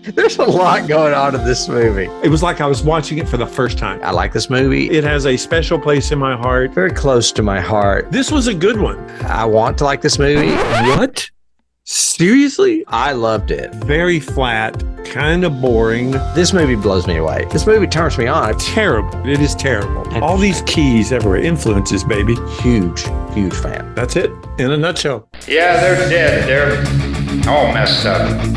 There's a lot going on in this movie. It was like I was watching it for the first time. I like this movie. It has a special place in my heart. Very close to my heart. This was a good one. I want to like this movie. What? Seriously? I loved it. Very flat, kind of boring. This movie blows me away. This movie turns me on. Terrible. It is terrible. All these keys everywhere. Influences, baby. Huge fan. That's it in a nutshell. Yeah, they're dead. They're all messed up.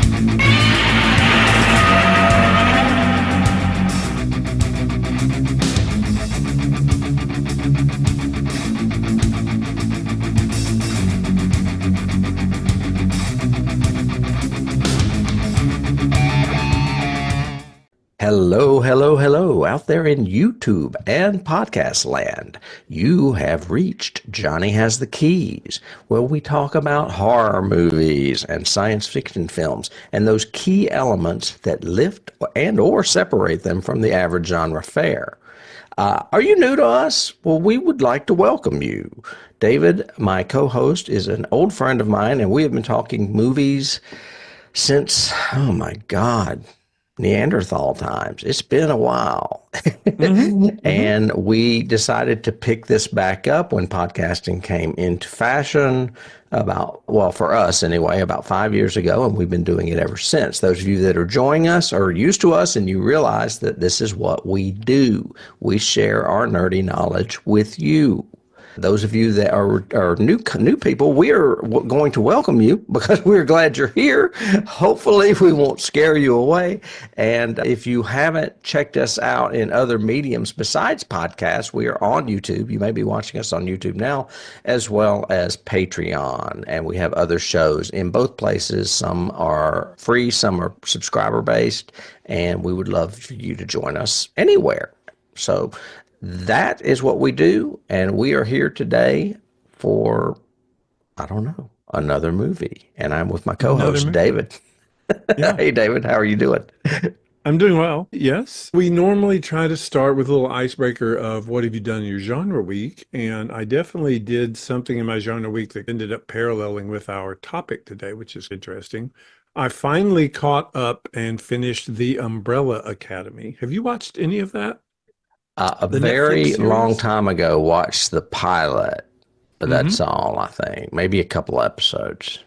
Hello out there in YouTube and podcast land. You have reached Johnny Has the Keys, where we talk about horror movies and science fiction films and those key elements that lift and or separate them from the average genre fare. Are you new to us? Well, we would like to welcome you. David, my co-host, is an old friend of mine, and we have been talking movies since, oh my God, Neanderthal times. It's been a while. And we decided to pick this back up when podcasting came into fashion for us anyway, about 5 years ago, and we've been doing it ever since. Those of you that are joining us are used to us, and you realize that this is what we do. We share our nerdy knowledge with you. Those of you that are new people, we are going to welcome you because we're glad you're here. Hopefully, we won't scare you away. And if you haven't checked us out in other mediums besides podcasts, we are on YouTube. You may be watching us on YouTube now, as well as Patreon. And we have other shows in both places. Some are free, some are subscriber-based, and we would love for you to join us anywhere. So that is what we do, and we are here today for, another movie. And I'm with my co-host, David. Yeah. Hey, David, how are you doing? I'm doing well, yes. We normally try to start with a little icebreaker of what have you done in your genre week, and I definitely did something in my genre week that ended up paralleling with our topic today, which is interesting. I finally caught up and finished The Umbrella Academy. Have you watched any of that? A very long time ago, watched the pilot, but that's all, I think. Maybe a couple episodes.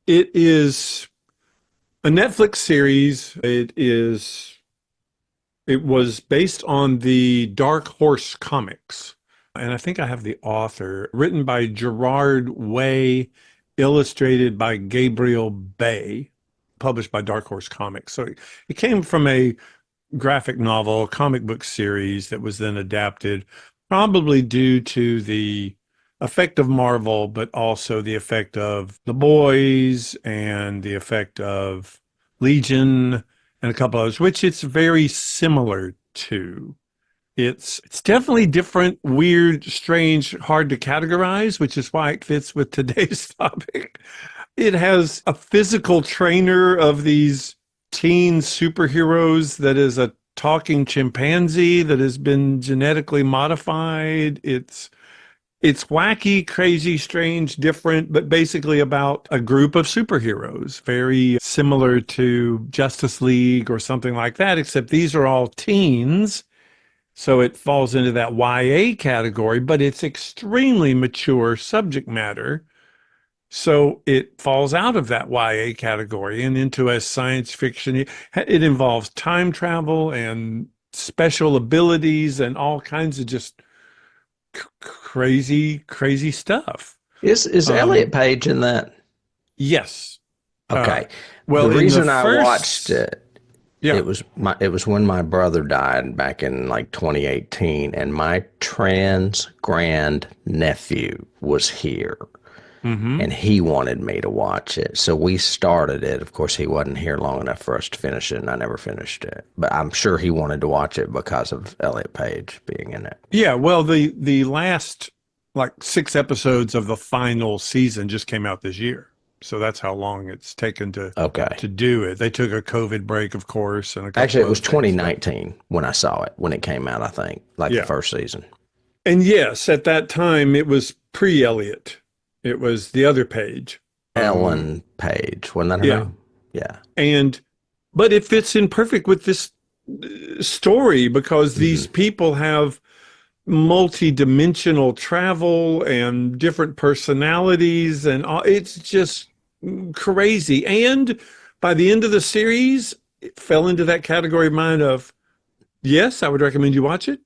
It is a Netflix series. It was based on the Dark Horse comics. And I think I have the author, written by Gerard Way, illustrated by Gabriel Bay, published by Dark Horse Comics. So it came from a graphic novel, comic book series that was then adapted, probably due to the effect of Marvel, but also the effect of The Boys and the effect of Legion and a couple others, which it's very similar to. It's definitely different, weird, strange, hard to categorize, which is why it fits with today's topic. It has a physical trainer of these teen superheroes that is a talking chimpanzee that has been genetically modified. It's wacky, crazy, strange, different, but basically about a group of superheroes, very similar to Justice League or something like that, except these are all teens. So it falls into that YA category, but it's extremely mature subject matter. So it falls out of that YA category and into a science fiction. It involves time travel and special abilities and all kinds of just crazy stuff. Is Elliot Page in that? Yes. Okay. Well, the reason I watched it, yeah, it was when my brother died back in like 2018, and my trans grand nephew was here. And he wanted me to watch it. So we started it. Of course, he wasn't here long enough for us to finish it, and I never finished it. But I'm sure he wanted to watch it because of Elliot Page being in it. Yeah, well, the last, 6 episodes of the final season just came out this year. So that's how long it's taken to do it. They took a COVID break, of course. And actually, it was 2019 when I saw it, when it came out, I think, the first season. And yes, at that time, it was pre-Elliot. It was the other Page. Ellen Page, wasn't that her name? Yeah. And but it fits in perfect with this story because these people have multi-dimensional travel and different personalities, and it's just crazy. And by the end of the series, it fell into that category of mine of, yes, I would recommend you watch it.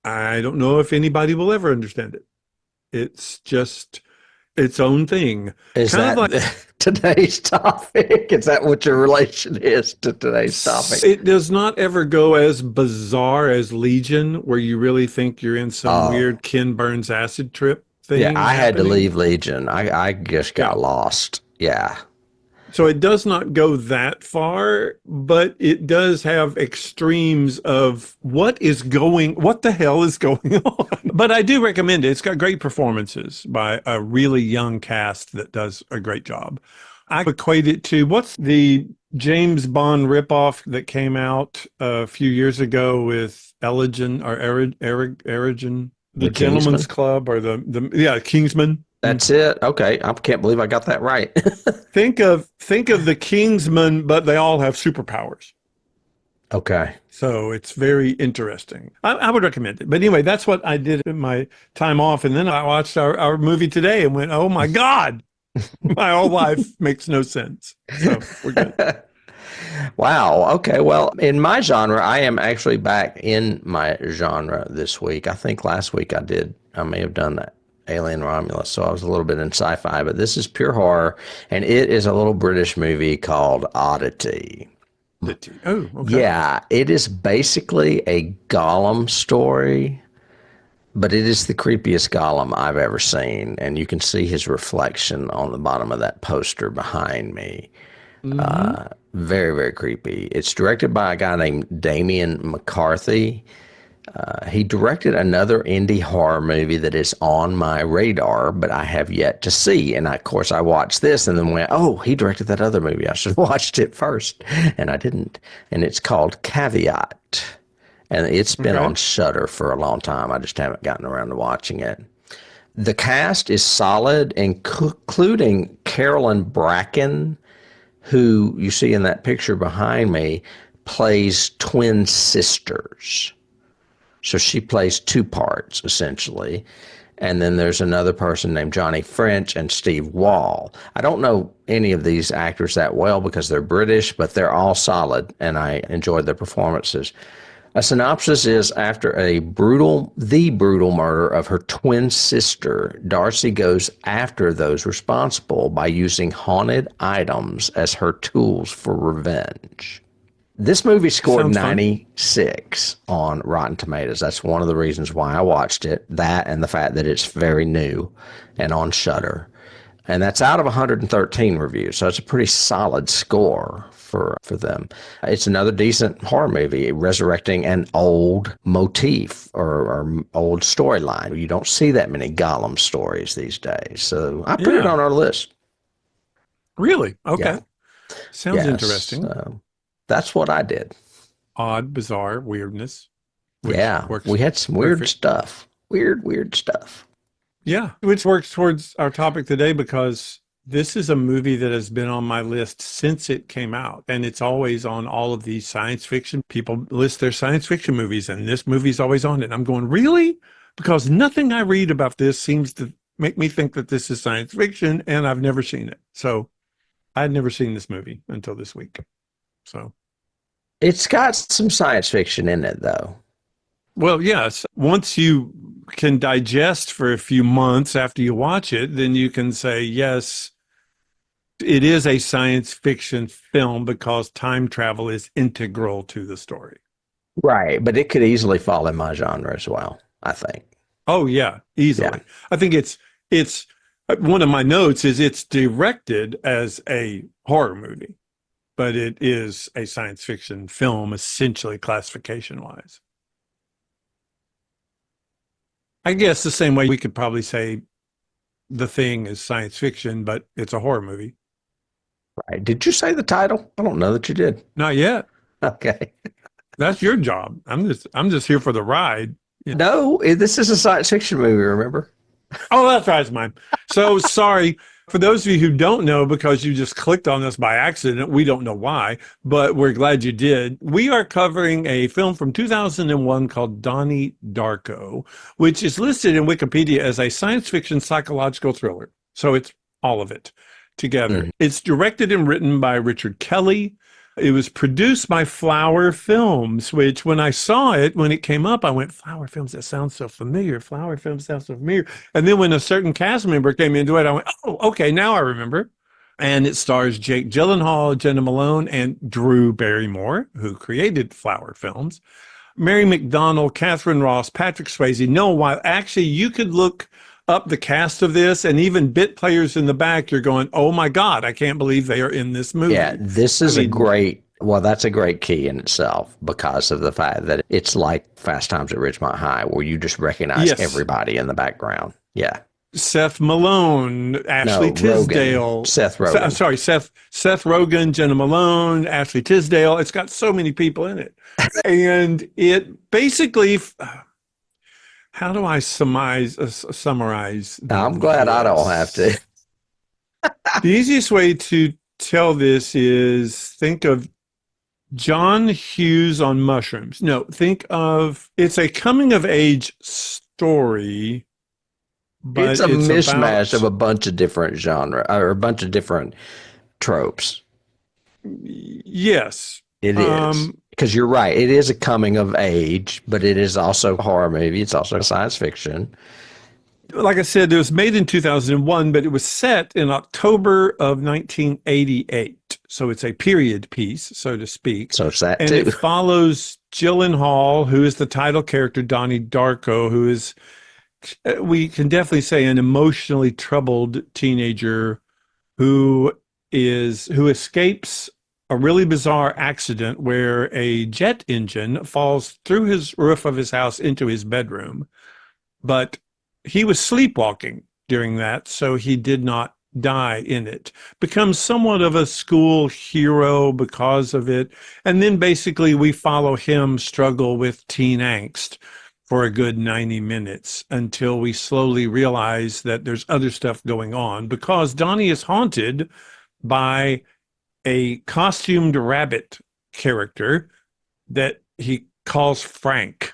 I don't know if anybody will ever understand it. It's just its own thing. Is Kind of that like today's topic? Is that what your relation is to today's topic? it does not ever go as bizarre as Legion, where you really think you're in some Oh, weird Ken Burns acid trip yeah, thing I had to happening. leave Legion. I just Yeah. got lost. Yeah. So it does not go that far, but it does have extremes of what the hell is going on. But I do recommend it. It's got great performances by a really young cast that does a great job. I equate it to what's the James Bond ripoff that came out a few years ago with Erigen, the The Gentleman's Kingsman. Club, or the Kingsman. That's it. Okay. I can't believe I got that right. Think of the Kingsmen, but they all have superpowers. Okay. So it's very interesting. I would recommend it. But anyway, that's what I did in my time off. And then I watched our movie today and went, oh my God, my whole life makes no sense. So we're good. Wow. Okay. Well, in my genre, I am actually back in my genre this week. I think last week I may have done that. Alien Romulus, so I was a little bit in sci-fi, but this is pure horror, and it is a little British movie called Oddity. Oh, okay. Yeah, it is basically a Gollum story, but it is the creepiest Gollum I've ever seen, and you can see his reflection on the bottom of that poster behind me. Mm-hmm. Very, very creepy. It's directed by a guy named Damien McCarthy. He directed another indie horror movie that is on my radar, but I have yet to see. And of course, I watched this and then went, oh, he directed that other movie. I should have watched it first. And I didn't. And it's called Caveat. And it's been Okay. on Shudder for a long time. I just haven't gotten around to watching it. The cast is solid, including Carolyn Bracken, who you see in that picture behind me, plays twin sisters. So she plays two parts, essentially. And then there's another person named Johnny French and Steve Wall. I don't know any of these actors that well because they're British, but they're all solid, and I enjoyed their performances. A synopsis is after the brutal murder of her twin sister, Darcy goes after those responsible by using haunted items as her tools for revenge. This movie scored Sounds fun. 96 on Rotten Tomatoes. That's one of the reasons why I watched it. That and the fact that it's very new and on Shudder. And that's out of 113 reviews, so it's a pretty solid score for them. It's another decent horror movie resurrecting an old motif or old storyline. You don't see that many Gollum stories these days. So I put it Yeah. on our list. Really? Okay. Yeah. Sounds Yes, interesting. that's what I did. Odd, bizarre, weirdness. Which Yeah, works we had some weird perfect. stuff. Weird stuff. Yeah, which works towards our topic today because this is a movie that has been on my list since it came out. And it's always on all of these science fiction. People list their science fiction movies, and this movie's always on it. And I'm going, really? Because nothing I read about this seems to make me think that this is science fiction, and I've never seen it. So I had never seen this movie until this week. So, It's got some science fiction in it, though. well, yes, once you can digest for a few months after you watch it, then you can say, yes, it is a science fiction film because time travel is integral to the story. Right, but it could easily fall in my genre as well, I think. Oh yeah, easily. Yeah. I think it's one of my notes is it's directed as a horror movie, but it is a science fiction film essentially classification wise. I guess the same way we could probably say The Thing is science fiction, but it's a horror movie. Right. Did you say the title? I don't know that you did. Not yet. Okay. That's your job. I'm just here for the ride. Yeah. No, this is a science fiction movie, remember? Oh, that's right, it's mine. So sorry. For those of you who don't know, because you just clicked on this by accident, we don't know why, but we're glad you did. We are covering a film from 2001 called Donnie Darko, which is listed in Wikipedia as a science fiction psychological thriller. So it's all of it together. Mhm. It's directed and written by Richard Kelly. It was produced by Flower Films, which when I saw it, when it came up, I went, Flower Films, that sounds so familiar. Flower Films sounds so familiar. And then when a certain cast member came into it, I went, oh, okay, now I remember. And it stars Jake Gyllenhaal, Jenna Malone, and Drew Barrymore, who created Flower Films. Mary McDonnell, Catherine Ross, Patrick Swayze, Noah Wyle. Actually, you could look up the cast of this, and even bit players in the back, you're going, oh my God, I can't believe they are in this movie. Yeah, this is well, that's a great key in itself because of the fact that it's like Fast Times at Ridgemont High, where you just recognize Yes. everybody in the background. Yeah. Seth Malone, Ashley No, Tisdale. Rogen. Seth Rogen. I'm sorry, Seth Rogen, Jenna Malone, Ashley Tisdale. It's got so many people in it. And it basically, how do I summarize I'm glad I don't have to. The easiest way to tell this is think of John Hughes on mushrooms. No, think of it's a coming of age story, but It's a mishmash of about, a bunch of different genre or a bunch of different tropes. yes. It is. Because you're right. It is a coming of age, but it is also a horror movie. It's also science fiction. Like I said, it was made in 2001, but it was set in October of 1988. So it's a period piece, so to speak. So it's that And too. it follows Gyllenhaal, who is the title character, Donnie Darko, who is, we can definitely say, an emotionally troubled teenager who escapes a really bizarre accident where a jet engine falls through his roof of his house into his bedroom. But he was sleepwalking during that, so he did not die in it. Becomes somewhat of a school hero because of it. And then basically we follow him struggle with teen angst for a good 90 minutes until we slowly realize that there's other stuff going on because Donnie is haunted by a costumed rabbit character that he calls Frank.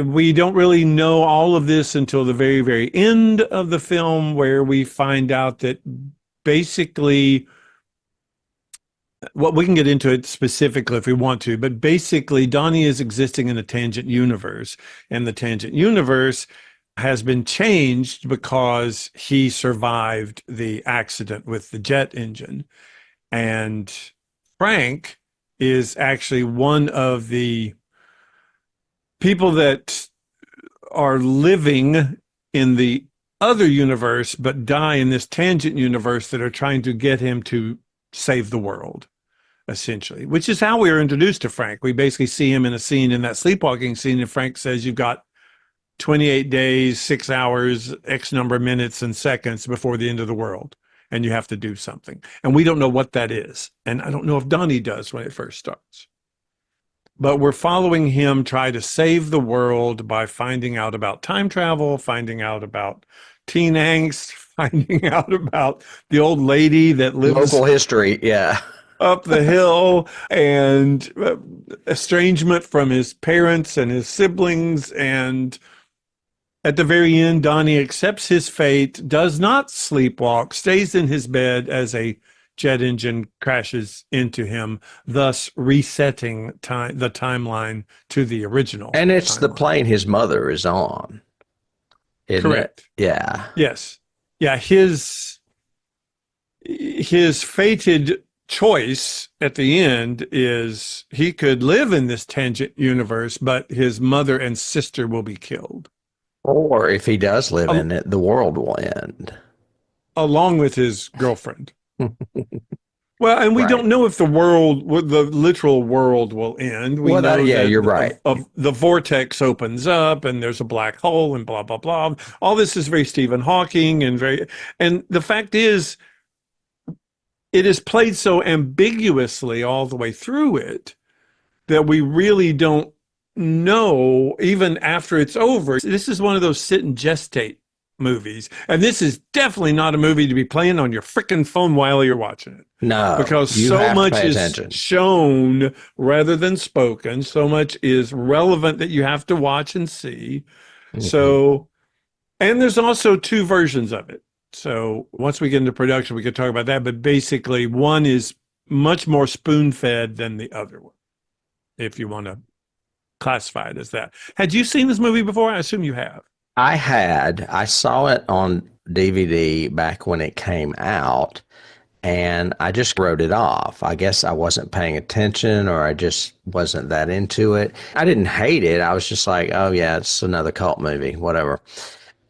We don't really know all of this until the very, very end of the film, where we find out that basically, well, we can get into it specifically if we want to, but basically Donnie is existing in a tangent universe, and the tangent universe has been changed because he survived the accident with the jet engine. And Frank is actually one of the people that are living in the other universe but die in this tangent universe that are trying to get him to save the world, essentially, which is how we are introduced to Frank. We basically see him in a scene, in that sleepwalking scene, and Frank says, you've got 28 days, 6 hours, X number of minutes and seconds before the end of the world, and you have to do something. And we don't know what that is. And I don't know if Donnie does when it first starts. But we're following him try to save the world by finding out about time travel, finding out about teen angst, finding out about the old lady that lives Local history. Yeah. up the hill, and estrangement from his parents and his siblings. And at the very end, Donnie accepts his fate, does not sleepwalk, stays in his bed as a jet engine crashes into him, thus resetting the timeline to the original. And it's timeline. the plane his mother is on. Correct. Yeah. Yes. Yeah. His fated choice at the end is he could live in this tangent universe, but his mother and sister will be killed. Or if he does live in it, the world will end. Along with his girlfriend. Well, and we Right. don't know if the literal world will end. We know that you're right. The vortex opens up and there's a black hole and blah, blah, blah. All this is very Stephen Hawking and the fact is, it is played so ambiguously all the way through it that we really don't know, even after it's over. This is one of those sit and gestate movies. And this is definitely not a movie to be playing on your freaking phone while you're watching it. No, Because you so have to much pay is attention. shown rather than spoken. So much is relevant that you have to watch and see. Mhm. So, and there's also two versions of it. So once we get into production, we could talk about that. But basically, one is much more spoon-fed than the other one, if you want to classify it as that. Had you seen this movie before? I assume you have. I saw it on DVD back when it came out, and I just wrote it off. I guess I wasn't paying attention or I just wasn't that into it. I didn't hate it. I was just like, oh, yeah, it's another cult movie, whatever.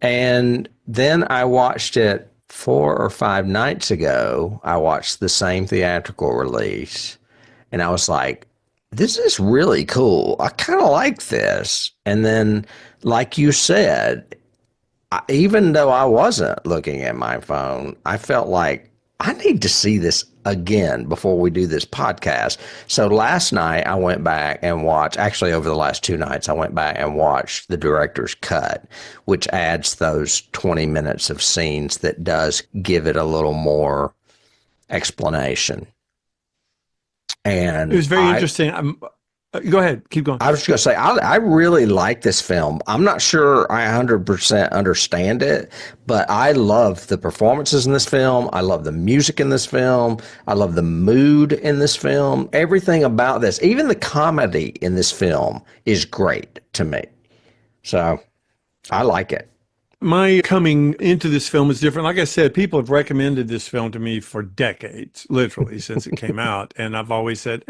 And then I watched it 4 or 5 nights ago. I watched the same theatrical release, and I was like, this is really cool. I kind of like this. And then, like you said, even though I wasn't looking at my phone, I felt like I need to see this again before we do this podcast. So last night I went back and watched, actually over the last 2 nights, I went back and watched the director's cut, which adds those 20 minutes of scenes that does give it a little more explanation. It And was very interesting. Go ahead, keep going. I was just going to say, I really like this film. I'm not sure I 100% understand it, but I love the performances in this film. I love the music in this film. I love the mood in this film. Everything about this, even the comedy in this film, is great to me. So I like it. My coming into this film is different. Like I said, people have recommended this film to me for decades, literally since it came out. And I've always said,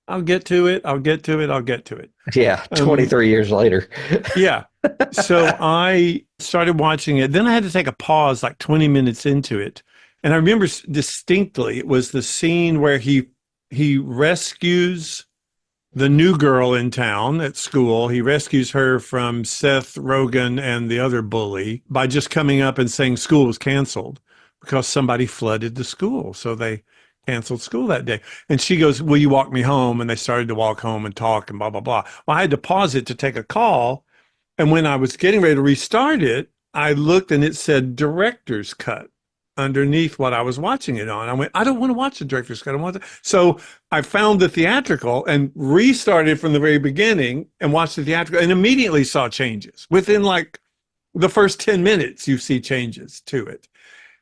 I'll get to it. I'll get to it. I'll get to it. Yeah, 23 years later. Yeah. So I started watching it. Then I had to take a pause like 20 minutes into it. And I remember distinctly, it was the scene where he rescues the new girl in town at school. He rescues her from Seth Rogen and the other bully by just coming up and saying school was canceled because somebody flooded the school. So they canceled school that day. And she goes, will you walk me home? And they started to walk home and talk and blah, blah, blah. Well, I had to pause it to take a call. And when I was getting ready to restart it, I looked and it said director's cut underneath what I was watching it on. I went, I don't want to watch the director's cut. I want to. So I found the theatrical and restarted from the very beginning and watched the theatrical and immediately saw changes. Within like the first 10 minutes, you see changes to it.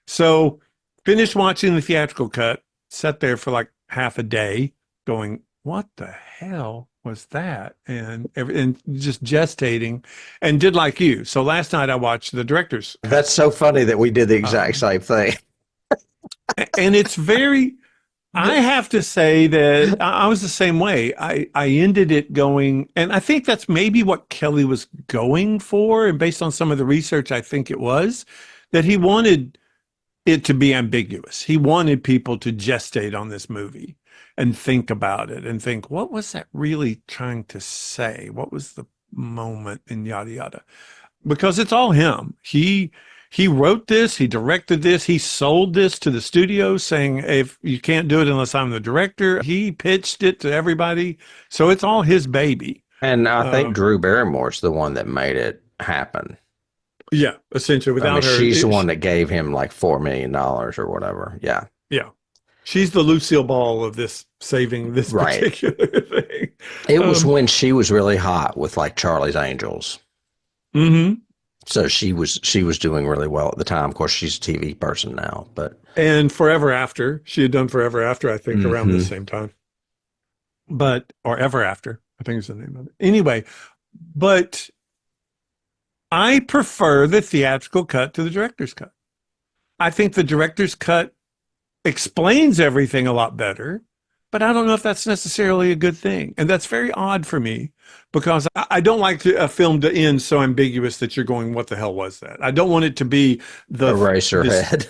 So finished watching the theatrical cut, sat there for like half a day going, what the hell was that? And just gestating and did like you. So last night I watched the director's cut. That's so funny that we did the exact same thing. And it's very, I have to say that I was the same way. I ended it going, and I think that's maybe what Kelly was going for. And based on some of the research, I think it was that he wanted it to be ambiguous. He wanted people to gestate on this movie and think about it and think, what was that really trying to say? What was the moment and yada, yada? Because it's all him. He wrote this, he directed this, he sold this to the studio saying, if you can't do it unless I'm the director, he pitched it to everybody. So it's all his baby. And I think Drew Barrymore's the one that made it happen. Yeah, essentially without her. She's the one that gave him like $4 million or whatever. Yeah. Yeah. She's the Lucille Ball of this, saving this particular thing. It was when she was really hot with like Charlie's Angels. Mm-hmm. So she was doing really well at the time. Of course, she's a TV person now, but. And Forever After, she had done Forever After, I think, around the same time. Or Ever After, I think is the name of it. Anyway, but I prefer the theatrical cut to the director's cut. I think the director's cut explains everything a lot better, but I don't know if that's necessarily a good thing. And that's very odd for me because I don't like a film to end so ambiguous that you're going, what the hell was that? I don't want it to be the Eraserhead.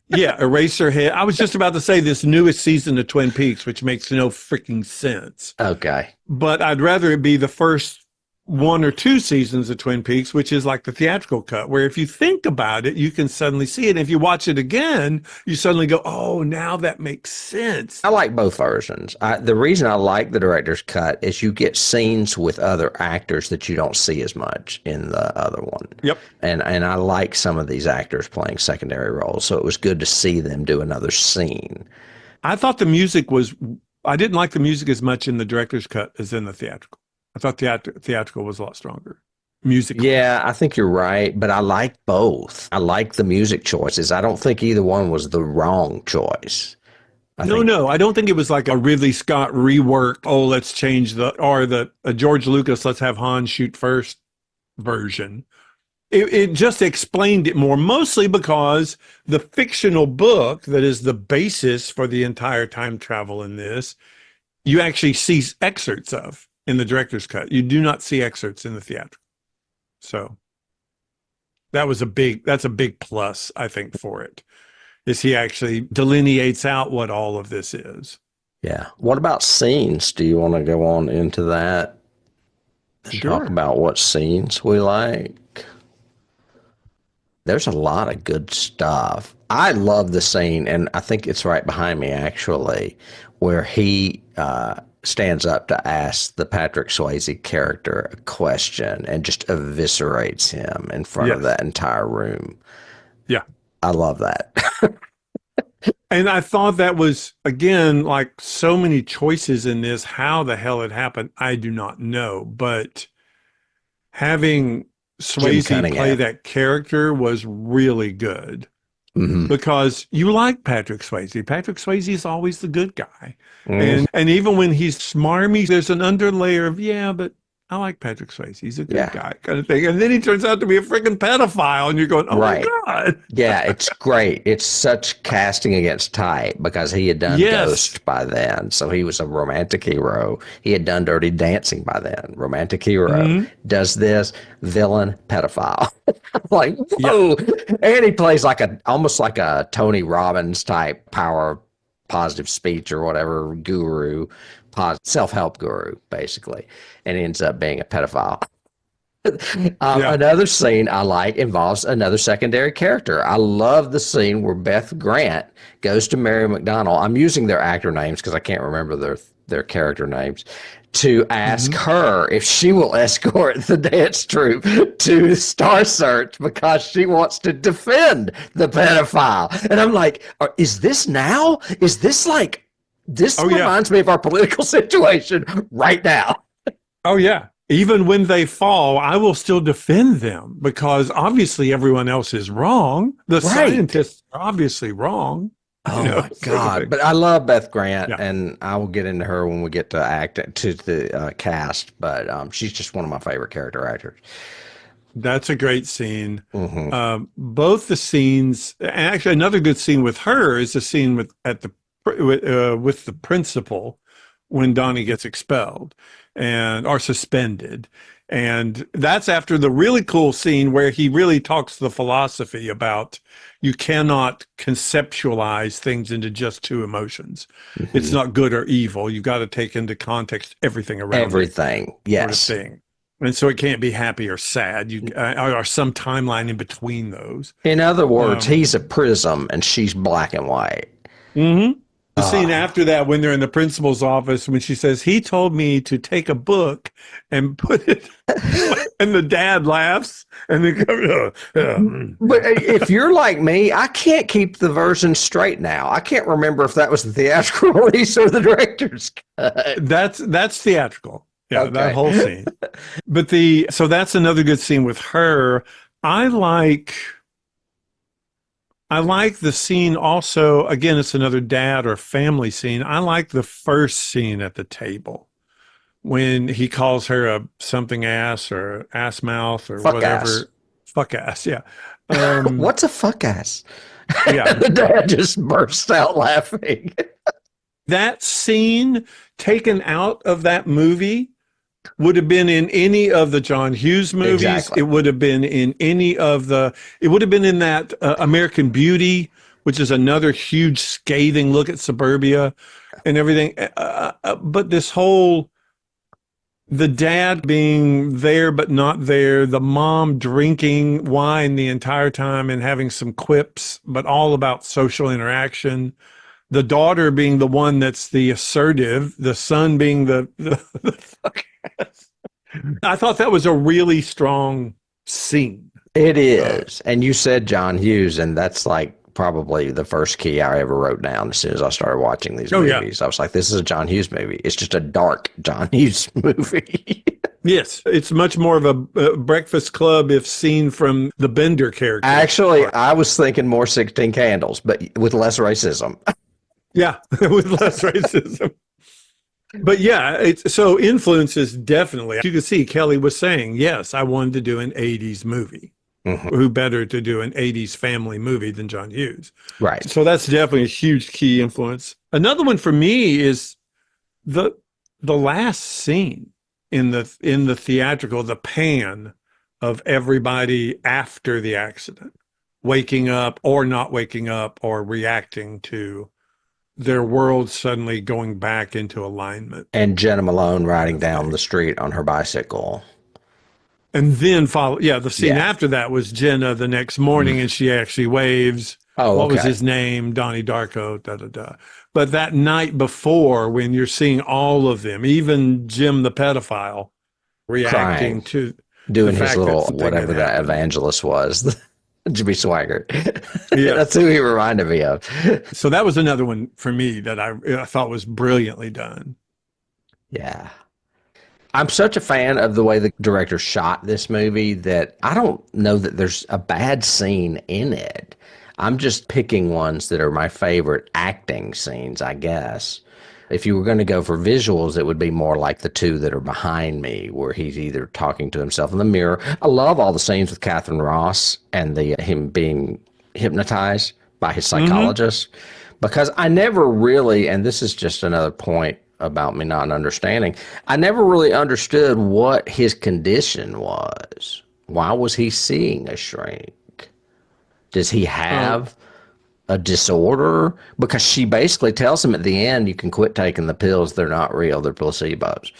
Yeah, Eraserhead. I was just about to say this newest season of Twin Peaks, which makes no freaking sense. Okay. But I'd rather it be the first one or two seasons of Twin Peaks, which is like the theatrical cut, where if you think about it, you can suddenly see it. And if you watch it again, you suddenly go, oh, now that makes sense. I like both versions. The reason I like the director's cut is you get scenes with other actors that you don't see as much in the other one. Yep. And I like some of these actors playing secondary roles, so it was good to see them do another scene. I thought I didn't like the music as much in the director's cut as in the theatrical. I thought theatrical was a lot stronger. Musically. Yeah, I think you're right, but I like both. I like the music choices. I don't think either one was the wrong choice. No, I don't think it was like a Ridley Scott rework. Oh, let's change the George Lucas, let's have Han shoot first version. It just explained it more, mostly because the fictional book that is the basis for the entire time travel in this, you actually see excerpts of in the director's cut. You do not see excerpts in the theatrical. So that's a big plus, I think, for it, is he actually delineates out what all of this is. Yeah. What about scenes? Do you want to go on into that and talk about what scenes we like? There's a lot of good stuff. I love the scene, and I think it's right behind me, actually, where he stands up to ask the Patrick Swayze character a question and just eviscerates him in front of that entire room. Yeah. I love that. And I thought that was, again, like so many choices in this. How the hell it happened, I do not know. But having Swayze play that character was really good. Mm-hmm. Because you like Patrick Swayze. Patrick Swayze is always the good guy. Mm. And even when he's smarmy, there's an underlayer of, but I like Patrick Swayze. He's a good guy kind of thing. And then he turns out to be a freaking pedophile, and you're going, oh, my God. Yeah, it's great. It's such casting against type, because he had done Ghost by then. So he was a romantic hero. He had done Dirty Dancing by then. Romantic hero. Does this, villain, pedophile. Like, whoa. Yeah. And he plays almost like a Tony Robbins type power, positive speech or whatever, guru, self-help guru, basically, and ends up being a pedophile. Another scene I like involves another secondary character. I love the scene where Beth Grant goes to Mary McDonnell. I'm using their actor names because I can't remember their character names, to ask her if she will escort the dance troupe to Star Search because she wants to defend the pedophile. And I'm like, is this now? Is this like, this reminds me of our political situation right now. Oh, yeah. Even when they fall, I will still defend them, because obviously everyone else is wrong. The scientists are obviously wrong. Oh, my God. But I love Beth Grant, and I will get into her when we get to the cast. But she's just one of my favorite character actors. That's a great scene. Mm-hmm. Both the scenes, actually, another good scene with her is the scene with the principal when Donnie gets expelled or suspended. And that's after the really cool scene where he really talks the philosophy about you cannot conceptualize things into just two emotions. Mm-hmm. It's not good or evil. You've got to take into context everything around everything. Yes. Sort of thing. And so it can't be happy or sad. Or some timeline in between those. In other words, he's a prism and she's black and white. Mm-hmm. The scene after that, when they're in the principal's office, when she says, he told me to take a book and put it, and the dad laughs, and they go, But if you're like me, I can't keep the version straight now. I can't remember if that was the theatrical release or the director's cut. That's theatrical. Yeah, that whole scene. But so that's another good scene with her. I like the scene also. Again, it's another dad or family scene. I like the first scene at the table when he calls her a something ass or ass mouth or fuck whatever. Ass. Fuck ass, yeah. What's a fuck ass? Yeah. The dad just bursts out laughing. That scene taken out of that movie would have been in any of the John Hughes movies. Exactly. It would have been in it would have been in that American Beauty, which is another huge scathing look at suburbia and everything. But this whole the dad being there but not there, the mom drinking wine the entire time and having some quips, but all about social interaction. The daughter being the one that's the assertive, the son being the fuck ass. I thought that was a really strong scene. It is. And you said John Hughes, and that's like probably the first key I ever wrote down as soon as I started watching these movies. Yeah. I was like, this is a John Hughes movie. It's just a dark John Hughes movie. Yes, it's much more of a Breakfast Club if seen from the Bender character. Actually, I was thinking more 16 Candles, but with less racism. Yeah, with less racism. But yeah, it's so influences definitely. You can see Kelly was saying, yes, I wanted to do an 80s movie. Mm-hmm. Who better to do an 80s family movie than John Hughes? Right. So that's definitely a huge key influence. Another one for me is the last scene in the theatrical, the pan of everybody after the accident, waking up or not waking up or reacting to their world suddenly going back into alignment. And Jenna Malone riding down the street on her bicycle. And then the scene after that was Jenna the next morning, and she actually waves. Oh, what okay. was his name? Donnie Darko, da da da. But that night before, when you're seeing all of them, even Jim the pedophile, reacting to doing the his fact little that whatever that evangelist was, Jimmy Swaggart. Yeah, that's who he reminded me of. So that was another one for me that I thought was brilliantly done. Yeah. I'm such a fan of the way the director shot this movie that I don't know that there's a bad scene in it. I'm just picking ones that are my favorite acting scenes, I guess. If you were going to go for visuals, it would be more like the two that are behind me, where he's either talking to himself in the mirror. I love all the scenes with Catherine Ross and him being hypnotized by his psychologist, because I never really, and this is just another point about me not understanding, I never really understood what his condition was. Why was he seeing a shrink? Does he have a disorder? Because she basically tells him at the end, you can quit taking the pills. They're not real. They're placebos.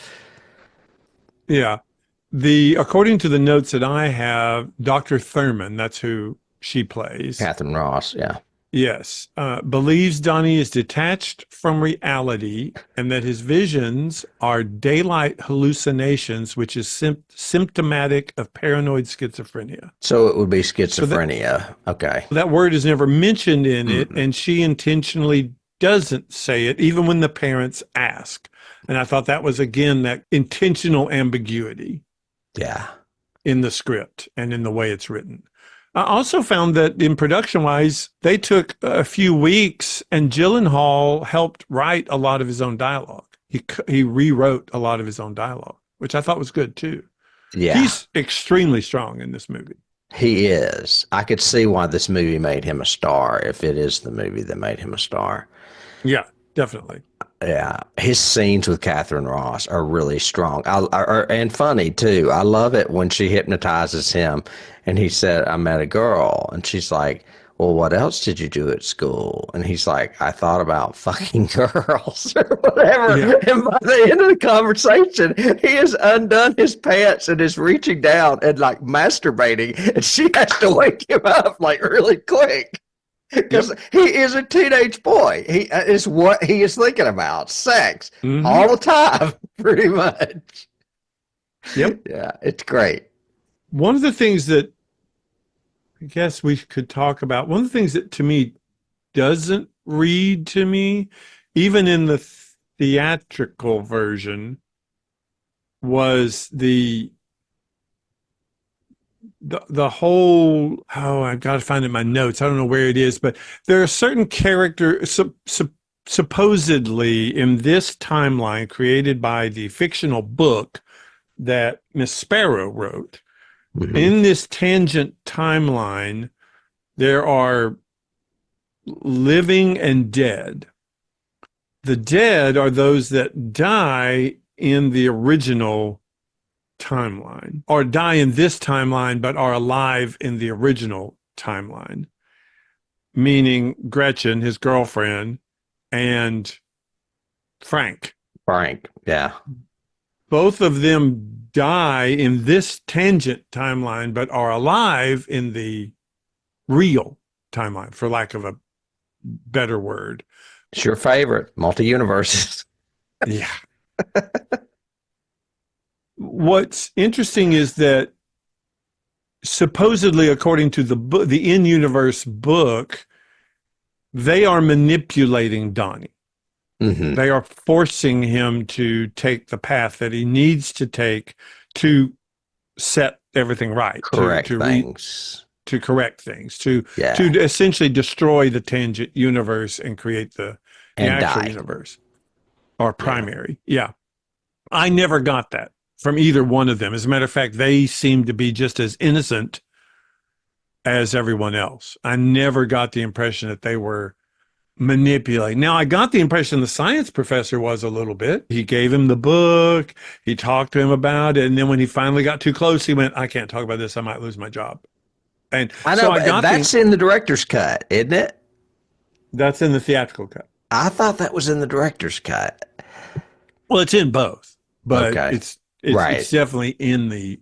Yeah. According to the notes that I have, Dr. Thurman, that's who she plays. Catherine Ross, yeah. Yes. Believes Donnie is detached from reality and that his visions are daylight hallucinations, which is symptomatic of paranoid schizophrenia. So it would be schizophrenia. Okay. That word is never mentioned in it, and she intentionally doesn't say it, even when the parents ask. And I thought that was, again, that intentional ambiguity. Yeah. In the script and in the way it's written. I also found that in production-wise, they took a few weeks, and Gyllenhaal helped write a lot of his own dialogue. He rewrote a lot of his own dialogue, which I thought was good too. Yeah. He's extremely strong in this movie. He is. I could see why this movie made him a star, if it is the movie that made him a star. Yeah, definitely. Yeah, his scenes with Catherine Ross are really strong and funny too. I love it when she hypnotizes him and he said, I met a girl. And she's like, well, what else did you do at school? And he's like, I thought about fucking girls or whatever. Yeah. And by the end of the conversation, he has undone his pants and is reaching down and like masturbating. And she has to wake him up like really quick. Because he is a teenage boy. He is what he is thinking about. Sex all the time, pretty much. Yep. Yeah, it's great. One of the things that I guess we could talk about, one of the things that to me doesn't read to me, even in the theatrical version, was the whole, I've got to find it in my notes. I don't know where it is, but there are certain characters supposedly in this timeline created by the fictional book that Miss Sparrow wrote. In this tangent timeline, there are living and dead. The dead are those that die in the original timeline, or die in this timeline but are alive in the original timeline, meaning Gretchen, his girlfriend, and Frank, yeah. both of them die in this tangent timeline, but are alive in the real timeline, for lack of a better word. It's your favorite, multi-universes. Yeah. What's interesting is that supposedly, according to the in-universe book, they are manipulating Donnie. Mm-hmm. They are forcing him to take the path that he needs to take to set everything right, Correct things. to correct things, to Yeah. essentially destroy the tangent universe and create the And actual die. universe, or primary. Yeah. I never got that from either one of them. As a matter of fact, they seem to be just as innocent as everyone else. I never got the impression that they were manipulating. Now, I got the impression the science professor was a little bit. He gave him the book, he talked to him about it, and then when he finally got too close, he went, I can't talk about this, I might lose my job. And I know, so but that's in the director's cut, isn't it? that's in the theatrical cut. I thought that was in the director's cut. Well, it's in both, but Okay. it's Right. definitely in the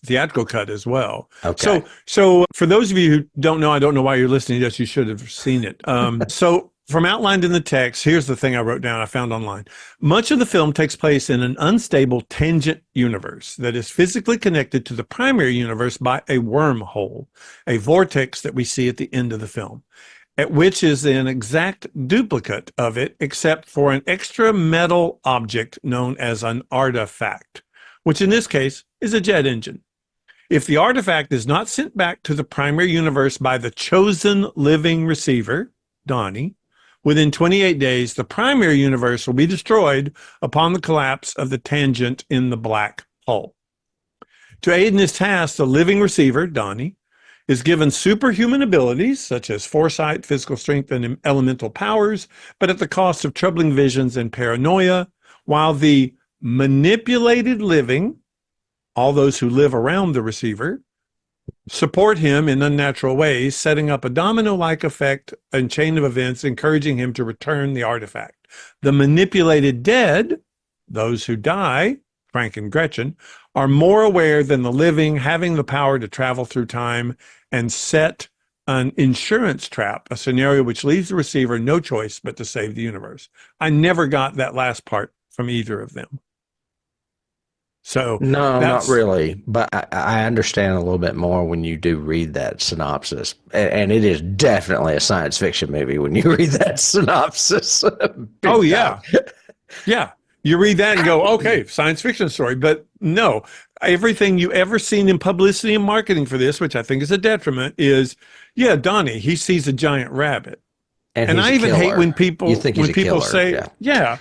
theatrical cut as well. Okay. So for those of you who don't know, I don't know why you're listening. Yes, you should have seen it. So from outlined in the text, here's the thing I wrote down, I found online. Much of the film takes place in an unstable tangent universe that is physically connected to the primary universe by a wormhole, a vortex that we see at the end of the film, which is an exact duplicate of it, except for an extra metal object known as an artifact, which in this case is a jet engine. If the artifact is not sent back to the primary universe by the chosen living receiver, Donnie, within 28 days, the primary universe will be destroyed upon the collapse of the tangent in the black hole. To aid in his task, the living receiver, Donnie, is given superhuman abilities such as foresight, physical strength, and elemental powers, but at the cost of troubling visions and paranoia, while the manipulated living, all those who live around the receiver, support him in unnatural ways, setting up a domino-like effect and chain of events, encouraging him to return the artifact. The manipulated dead, those who die, Frank and Gretchen, are more aware than the living, having the power to travel through time and set an insurance trap, a scenario which leaves the receiver no choice but to save the universe. I never got that last part from either of them. So No, not really. But I understand a little bit more when you do read that synopsis. And it is definitely a science fiction movie when you read that synopsis. Oh, yeah. Yeah. You read that and go, okay, science fiction story. But no, everything you ever seen in publicity and marketing for this, which I think is a detriment, is, yeah, Donnie, he sees a giant rabbit. And I even hate when people say, yeah,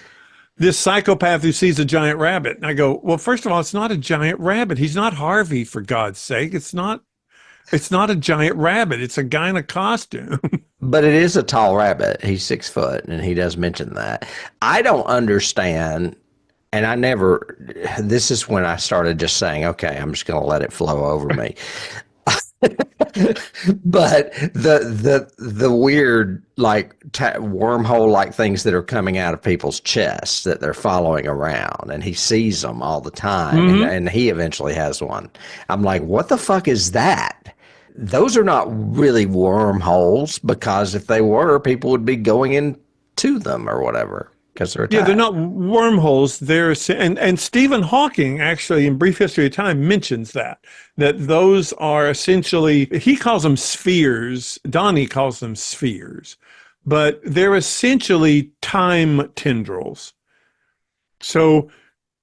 this psychopath who sees a giant rabbit. And I go, well, first of all, it's not a giant rabbit. He's not Harvey, for God's sake. It's not a giant rabbit. It's a guy in a costume. But it is a tall rabbit. He's 6 foot, and he does mention that. I don't understand, and this is when I started just saying, okay, I'm just going to let it flow over me. But the weird, like, wormhole like things that are coming out of people's chests that they're following around, and he sees them all the time, and he eventually has one. I'm like, what the fuck is that? Those are not really wormholes, because if they were, people would be going into them or whatever, because they're they're not wormholes. And Stephen Hawking, actually, in Brief History of Time, mentions that those are essentially, he calls them spheres. Donnie calls them spheres, but they're essentially time tendrils. So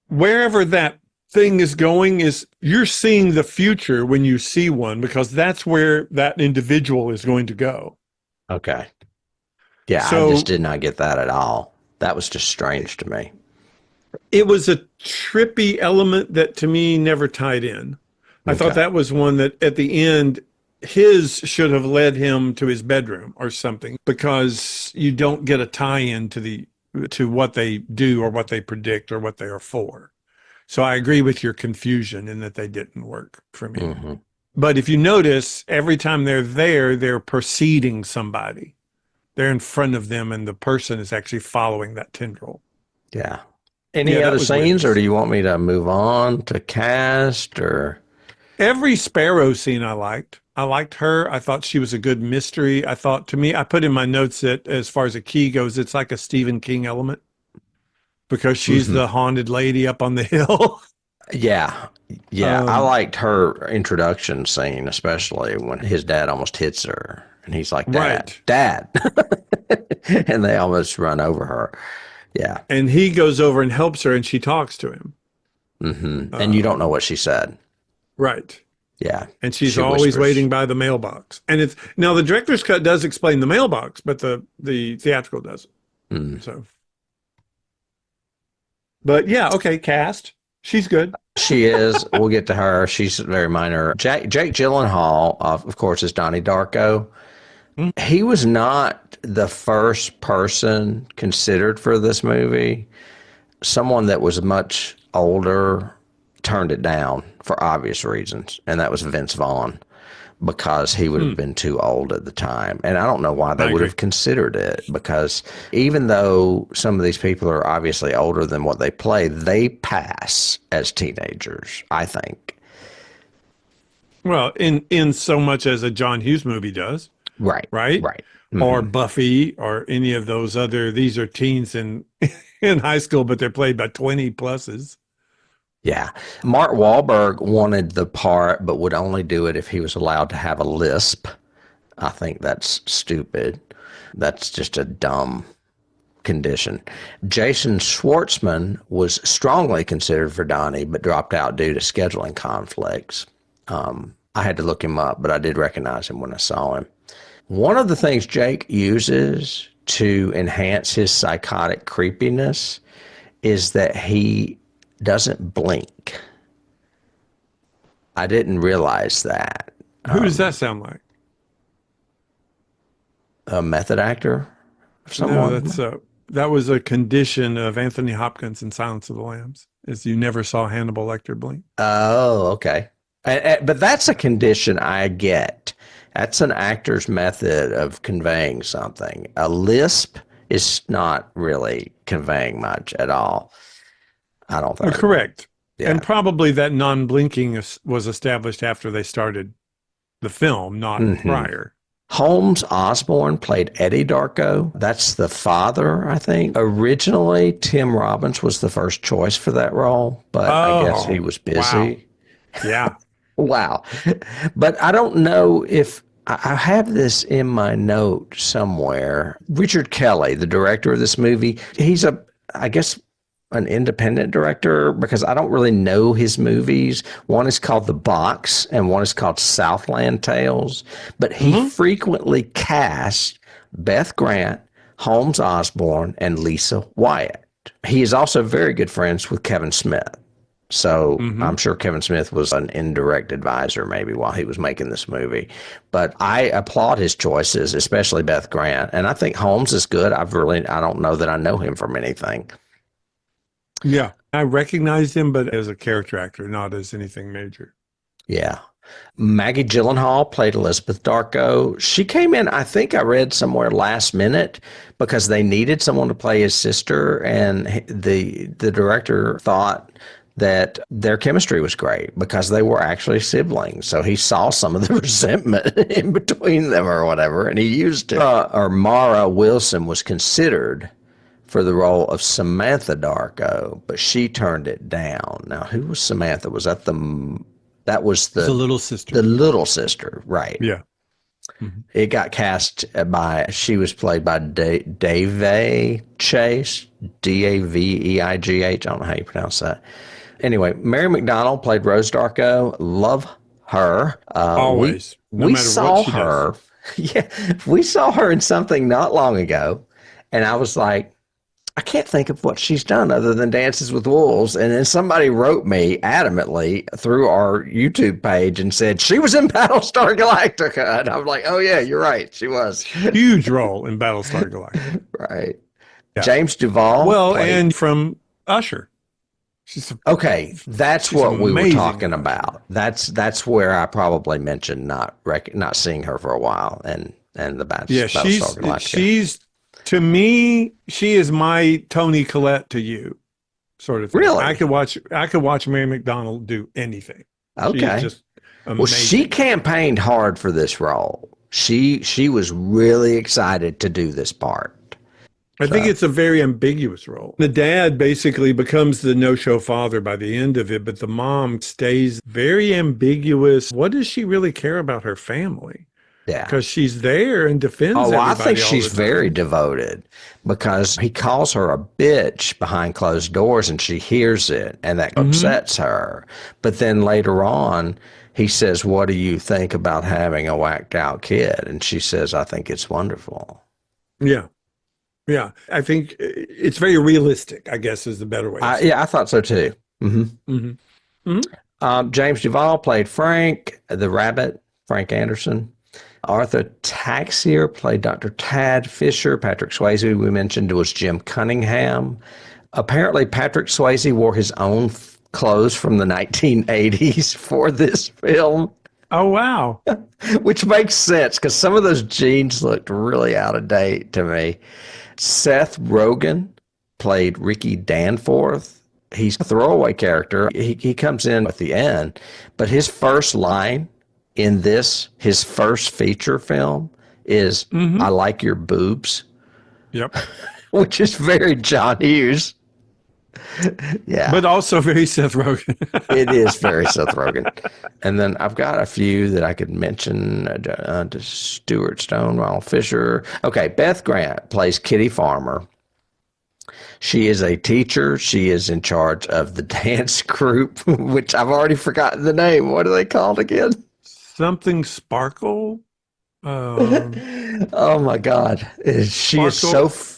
wherever that thing is going, is you're seeing the future when you see one, because that's where that individual is going to go. Okay. Yeah, so, I just did not get that at all. That was just strange to me. It was a trippy element that to me never tied in. I thought that was one that at the end, his should have led him to his bedroom or something, because you don't get a tie-in to what they do or what they predict or what they are for. So I agree with your confusion in that they didn't work for me. Mm-hmm. But if you notice, every time they're there, they're preceding somebody. They're in front of them, and the person is actually following that tendril. Yeah. Any Yeah, that other was weird. scenes, or do you want me to move on to cast? Or Every Sparrow scene I liked. I liked her. I thought she was a good mystery. I thought, to me, I put in my notes that as far as a key goes, it's like a Stephen King element because she's Mhm. the haunted lady up on the hill. Yeah, yeah, I Um, liked her introduction scene, especially when his dad almost hits her, and he's like, "Dad, right. Dad," and they almost run over her. Yeah, And he goes over and helps her and she talks to him. and you don't know Um, what she said. right. Yeah, And she's she always whispers. waiting by the mailbox. And it's now the director's cut does explain the mailbox, but the theatrical doesn't. Mm. So, but yeah, okay, cast. She's good. She is. We'll get to her. She's very minor. Jake Gyllenhaal, of course, is Donnie Darko. Mm. He was not the first person considered for this movie. Someone that was much older turned it down for obvious reasons, and that was Vince Vaughn because he would have Hmm. been too old at the time. And I don't know why they I would agree. have considered it, because even though some of these people are obviously older than what they play, they pass as teenagers, I think. Well, in so much as a John Hughes movie does, Right, right? right. Or Hmm. Buffy or any of those other these are teens in in high school, but they're played by 20 pluses. Yeah. Mark Wahlberg wanted the part, but would only do it if he was allowed to have a lisp. I think that's stupid. That's just a dumb condition. Jason Schwartzman was strongly considered for Donnie, but dropped out due to scheduling conflicts. I had to look him up, but I did recognize him when I saw him. One of the things Jake uses to enhance his psychotic creepiness is that he doesn't blink. I didn't realize that. Who does that sound like? A method actor? No, Someone? that was a condition of Anthony Hopkins in Silence of the Lambs, is you never saw Hannibal Lecter blink. Oh, okay. But that's a condition I get. That's an actor's method of conveying something. A lisp is not really conveying much at all, I don't think. Correct. Yeah. And probably that non-blinking was established after they started the film, not Hmm. prior. Holmes Osborne played Eddie Darko. That's the father, I think. Originally, Tim Robbins was the first choice for that role, but I guess he Oh, was wow. busy. Yeah. Wow. But I don't know if I have this in my note somewhere. Richard Kelly, the director of this movie, he's I guess, an independent director, because I don't really know his movies. One is called The Box and one is called Southland Tales. But he Hmm. frequently cast Beth Grant, Holmes Osborne, and Lisa Wyatt. He is also very good friends with Kevin Smith. So Hmm. I'm sure Kevin Smith was an indirect advisor maybe while he was making this movie. But I applaud his choices, especially Beth Grant. And I think Holmes is good. I don't know that I know him from anything. Yeah. I recognized him, but as a character actor, not as anything major. Yeah. Maggie Gyllenhaal played Elizabeth Darko. She came in, I think I read somewhere last minute because they needed someone to play his sister, and the director thought that their chemistry was great because they were actually siblings. So he saw some of the resentment in between them or whatever, and he used it. Or Mara Wilson was considered for the role of Samantha Darko, but she turned it down. Now, who was Samantha? That was It's a little sister. the little sister, right? Yeah. Mhm. It got cast by, she was played by Dave Chase, Daveigh. I don't know how you pronounce that. Anyway, Mary McDonnell played Rose Darko. Love her. Always, no We matter what saw she does. her. Yeah, we saw her in something not long ago, and I was like, I can't think of what she's done other than Dances with Wolves. And then somebody wrote me adamantly through our YouTube page and said she was in Battlestar Galactica. And I'm like, oh, yeah, you're right. She was. Huge role in Battlestar Galactica. Right. Yeah. James Duvall Well, played. and from Usher. Okay, that's She's what we were amazing talking in Usher. about. That's where I probably mentioned not seeing her for a while, and Yeah, Battlestar Galactica. she's to me, she is my Toni Collette to you. sort of thing. I Really? could watch Mary McDonnell do anything. She is Okay. just Well, she amazing. campaigned hard for this role. She was really excited to do this part. I think So it's a very ambiguous role. The dad basically becomes the no-show father by the end of it, but the mom stays very ambiguous. What does she really care about her family? yeah. Because she's there and defends Oh, well, I think everybody all she's the very time. devoted because he calls her a bitch behind closed doors and she hears it and that Hmm. upsets her. But then later on, he says, "What do you think about having a whacked out kid?" And she says, "I think it's wonderful." Yeah. Yeah. I think it's very realistic, I guess is the better way of saying Yeah, I thought so too. hmm it. Hmm. Hmm. James Duvall played Frank, the rabbit, Frank Anderson. Arthur Taxier played Dr. Tad Fisher. Patrick Swayze, we mentioned, was Jim Cunningham. Apparently, Patrick Swayze wore his own clothes from the 1980s for this film, Oh, wow. which makes sense because some of those jeans looked really out of date to me. Seth Rogen played Ricky Danforth. He's a throwaway character. He comes in at the end, but his first line in this, his first feature film, is "I Hmm. like your boobs," Yep. which is very John Hughes. Yeah, But also very Seth Rogen. it is very Seth Rogen. And then I've got a few that I could mention. Stuart Stone, Ronald Fisher. Okay, Beth Grant plays Kitty Farmer. She is a teacher. She is in charge of the dance group, which I've already forgotten the name. What are they called again? Something Sparkle? Um, Oh my God. She is so Sparkle,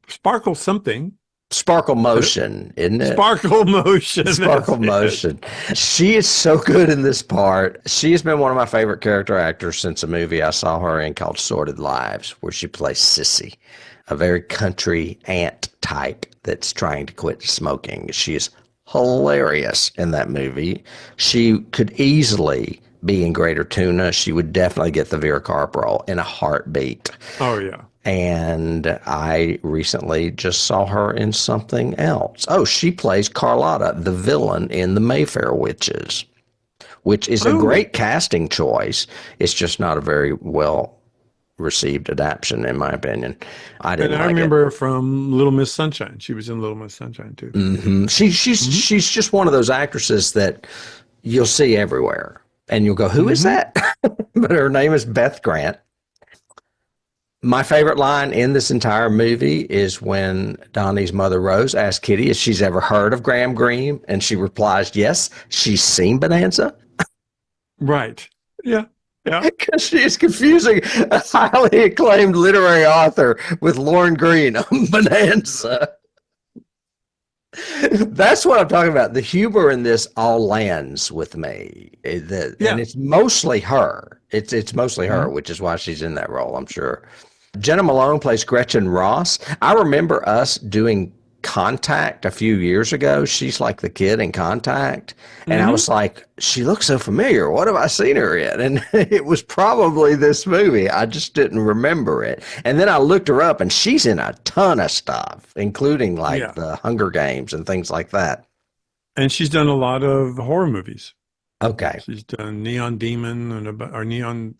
Sparkle something. Sparkle Motion, isn't it? Sparkle Motion. That's Sparkle it. Motion. She is so good in this part. She has been one of my favorite character actors since a movie I saw her in called Sordid Lives, where she plays Sissy, a very country aunt type that's trying to quit smoking. She is hilarious in that movie. She could easily be in Greater Tuna. She would definitely get the Vera Carp role in a heartbeat. Oh, yeah. And I recently just saw her in something else. Oh, she plays Carlotta, the villain in The Mayfair Witches, which is a Oh, great casting choice. It's just not a very well received adaptation, in my opinion. I and didn't I like it. remember from Little Miss Sunshine. She was in Little Miss Sunshine too. Hmm. She's just one of those actresses that you'll see everywhere, and you'll go, "Who is Hmm. that?" But her name is Beth Grant. My favorite line in this entire movie is when Donnie's mother Rose asks Kitty if she's ever heard of Graham Greene, and she replies, "Yes, she's seen Bonanza." Right. Yeah. Yeah. Because she is confusing a highly acclaimed literary author with Lauren Green on Bonanza. That's what I'm talking about. The humor in this all lands with me, and Yeah. it's mostly her. It's mostly her, Mhm. which is why she's in that role, I'm sure. Jenna Malone plays Gretchen Ross. I remember us doing Contact a few years ago. She's like the kid in Contact. And I Hmm. was like, she looks so familiar. What have I seen her in? And it was probably this movie. I just didn't remember it. And then I looked her up and she's in a ton of stuff, including like Yeah. the Hunger Games and things like that. And she's done a lot of horror movies. Okay. She's done Neon Demon or Neon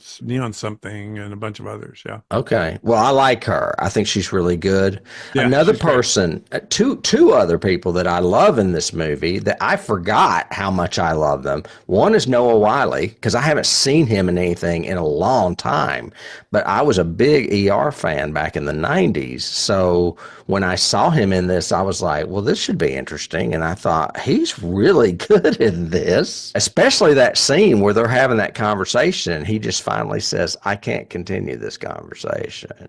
something and a bunch of others. Yeah. Okay. Well, I like her. I think she's really good. Yeah. Another She's great. person, two other people that I love in this movie that I forgot how much I love them. One is Noah Wiley because I haven't seen him in anything in a long time, but I was a big ER fan back in the 90s. So when I saw him in this, I was like, well, this should be interesting. And I thought he's really good in this, especially that scene where they're having that conversation. And he just finally says, I can't continue this conversation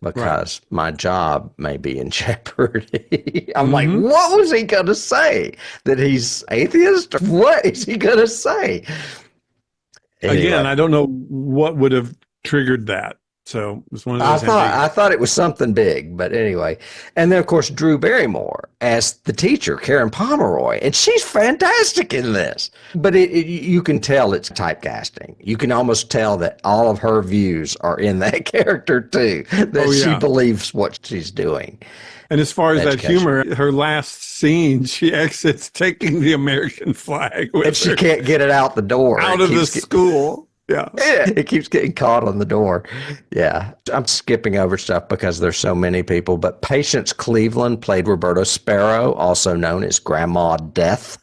Right. because my job may be in jeopardy. I'm like, Hmm. what was he going to say? That he's atheist? What is he going to say? Again, Anyway, I don't know what would have triggered that. So it's one of I those thought I ambiguous. thought it was something big, but anyway. And then of course Drew Barrymore as the teacher, Karen Pomeroy, and she's fantastic in this. But you can tell it's typecasting. You can almost tell that all of her views are in that character too. That Oh she yeah. believes what she's doing. And as far as that education. humor, her last scene, she exits taking the American flag And with she her can't get it out the door. out of the school. Yeah. It keeps getting caught on the door. Yeah. I'm skipping over stuff because there's so many people, but Patience Cleveland played Roberta Sparrow, also known as Grandma Death.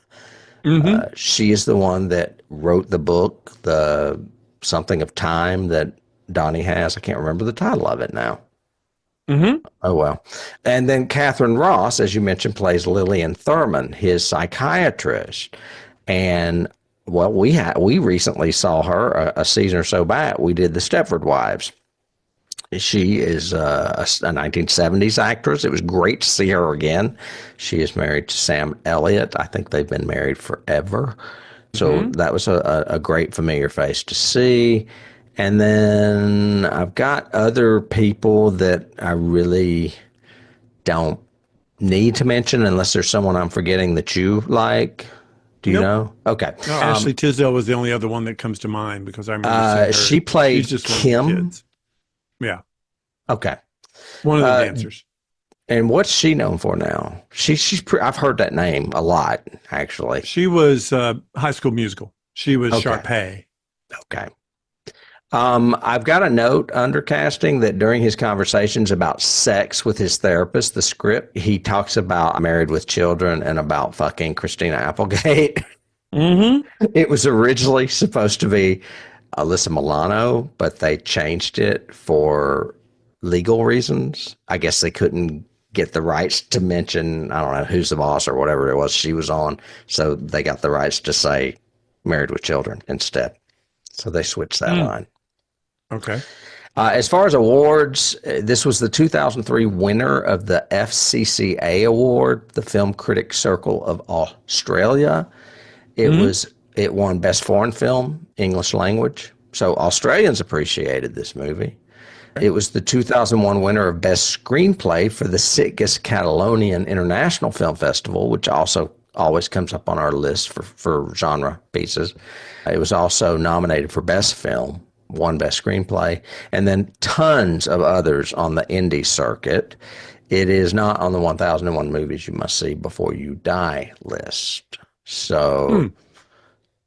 Mm-hmm. She is the one that wrote the book, the Something of Time that Donnie has. I can't remember the title of it now. Mm-hmm. Oh, well. And then Catherine Ross, as you mentioned, plays Lillian Thurman, his psychiatrist. And well, we recently saw her a season or so back. We did the Stepford Wives. She is a 1970s actress. It was great to see her again. She is married to Sam Elliott. I think they've been married forever. So Mm-hmm. that was a great familiar face to see. And then I've got other people that I really don't need to mention unless there's someone I'm forgetting that you like. Do you Nope. know? Okay. No, Ashley Tisdale was the only other one that comes to mind because I remember seeing She her. She's played just one of the Kim. kids. Yeah. Okay. One of the Uh, dancers. and what's she known for now? I've heard that name a lot, actually. She was High School Musical. She was Okay. Sharpay. Okay. I've got a note under casting that during his conversations about sex with his therapist, the script, he talks about Married with Children and about fucking Christina Applegate. Mm-hmm. It was originally supposed to be Alyssa Milano, but they changed it for legal reasons. I guess they couldn't get the rights to mention, I don't know, Who's the Boss or whatever it was she was on. So they got the rights to say Married with Children instead. So they switched that line. Okay. As far as awards, this was the 2003 winner of the FCCA Award, the Film Critics Circle of Australia. It won Best Foreign Film, English Language. So Australians appreciated this movie. It was the 2001 winner of Best Screenplay for the Sitges Catalonian International Film Festival, which also always comes up on our list for genre pieces. It was also nominated for Best Film, won Best Screenplay, and then tons of others on the indie circuit. It is not on the 1001 Movies You Must See Before You Die list. So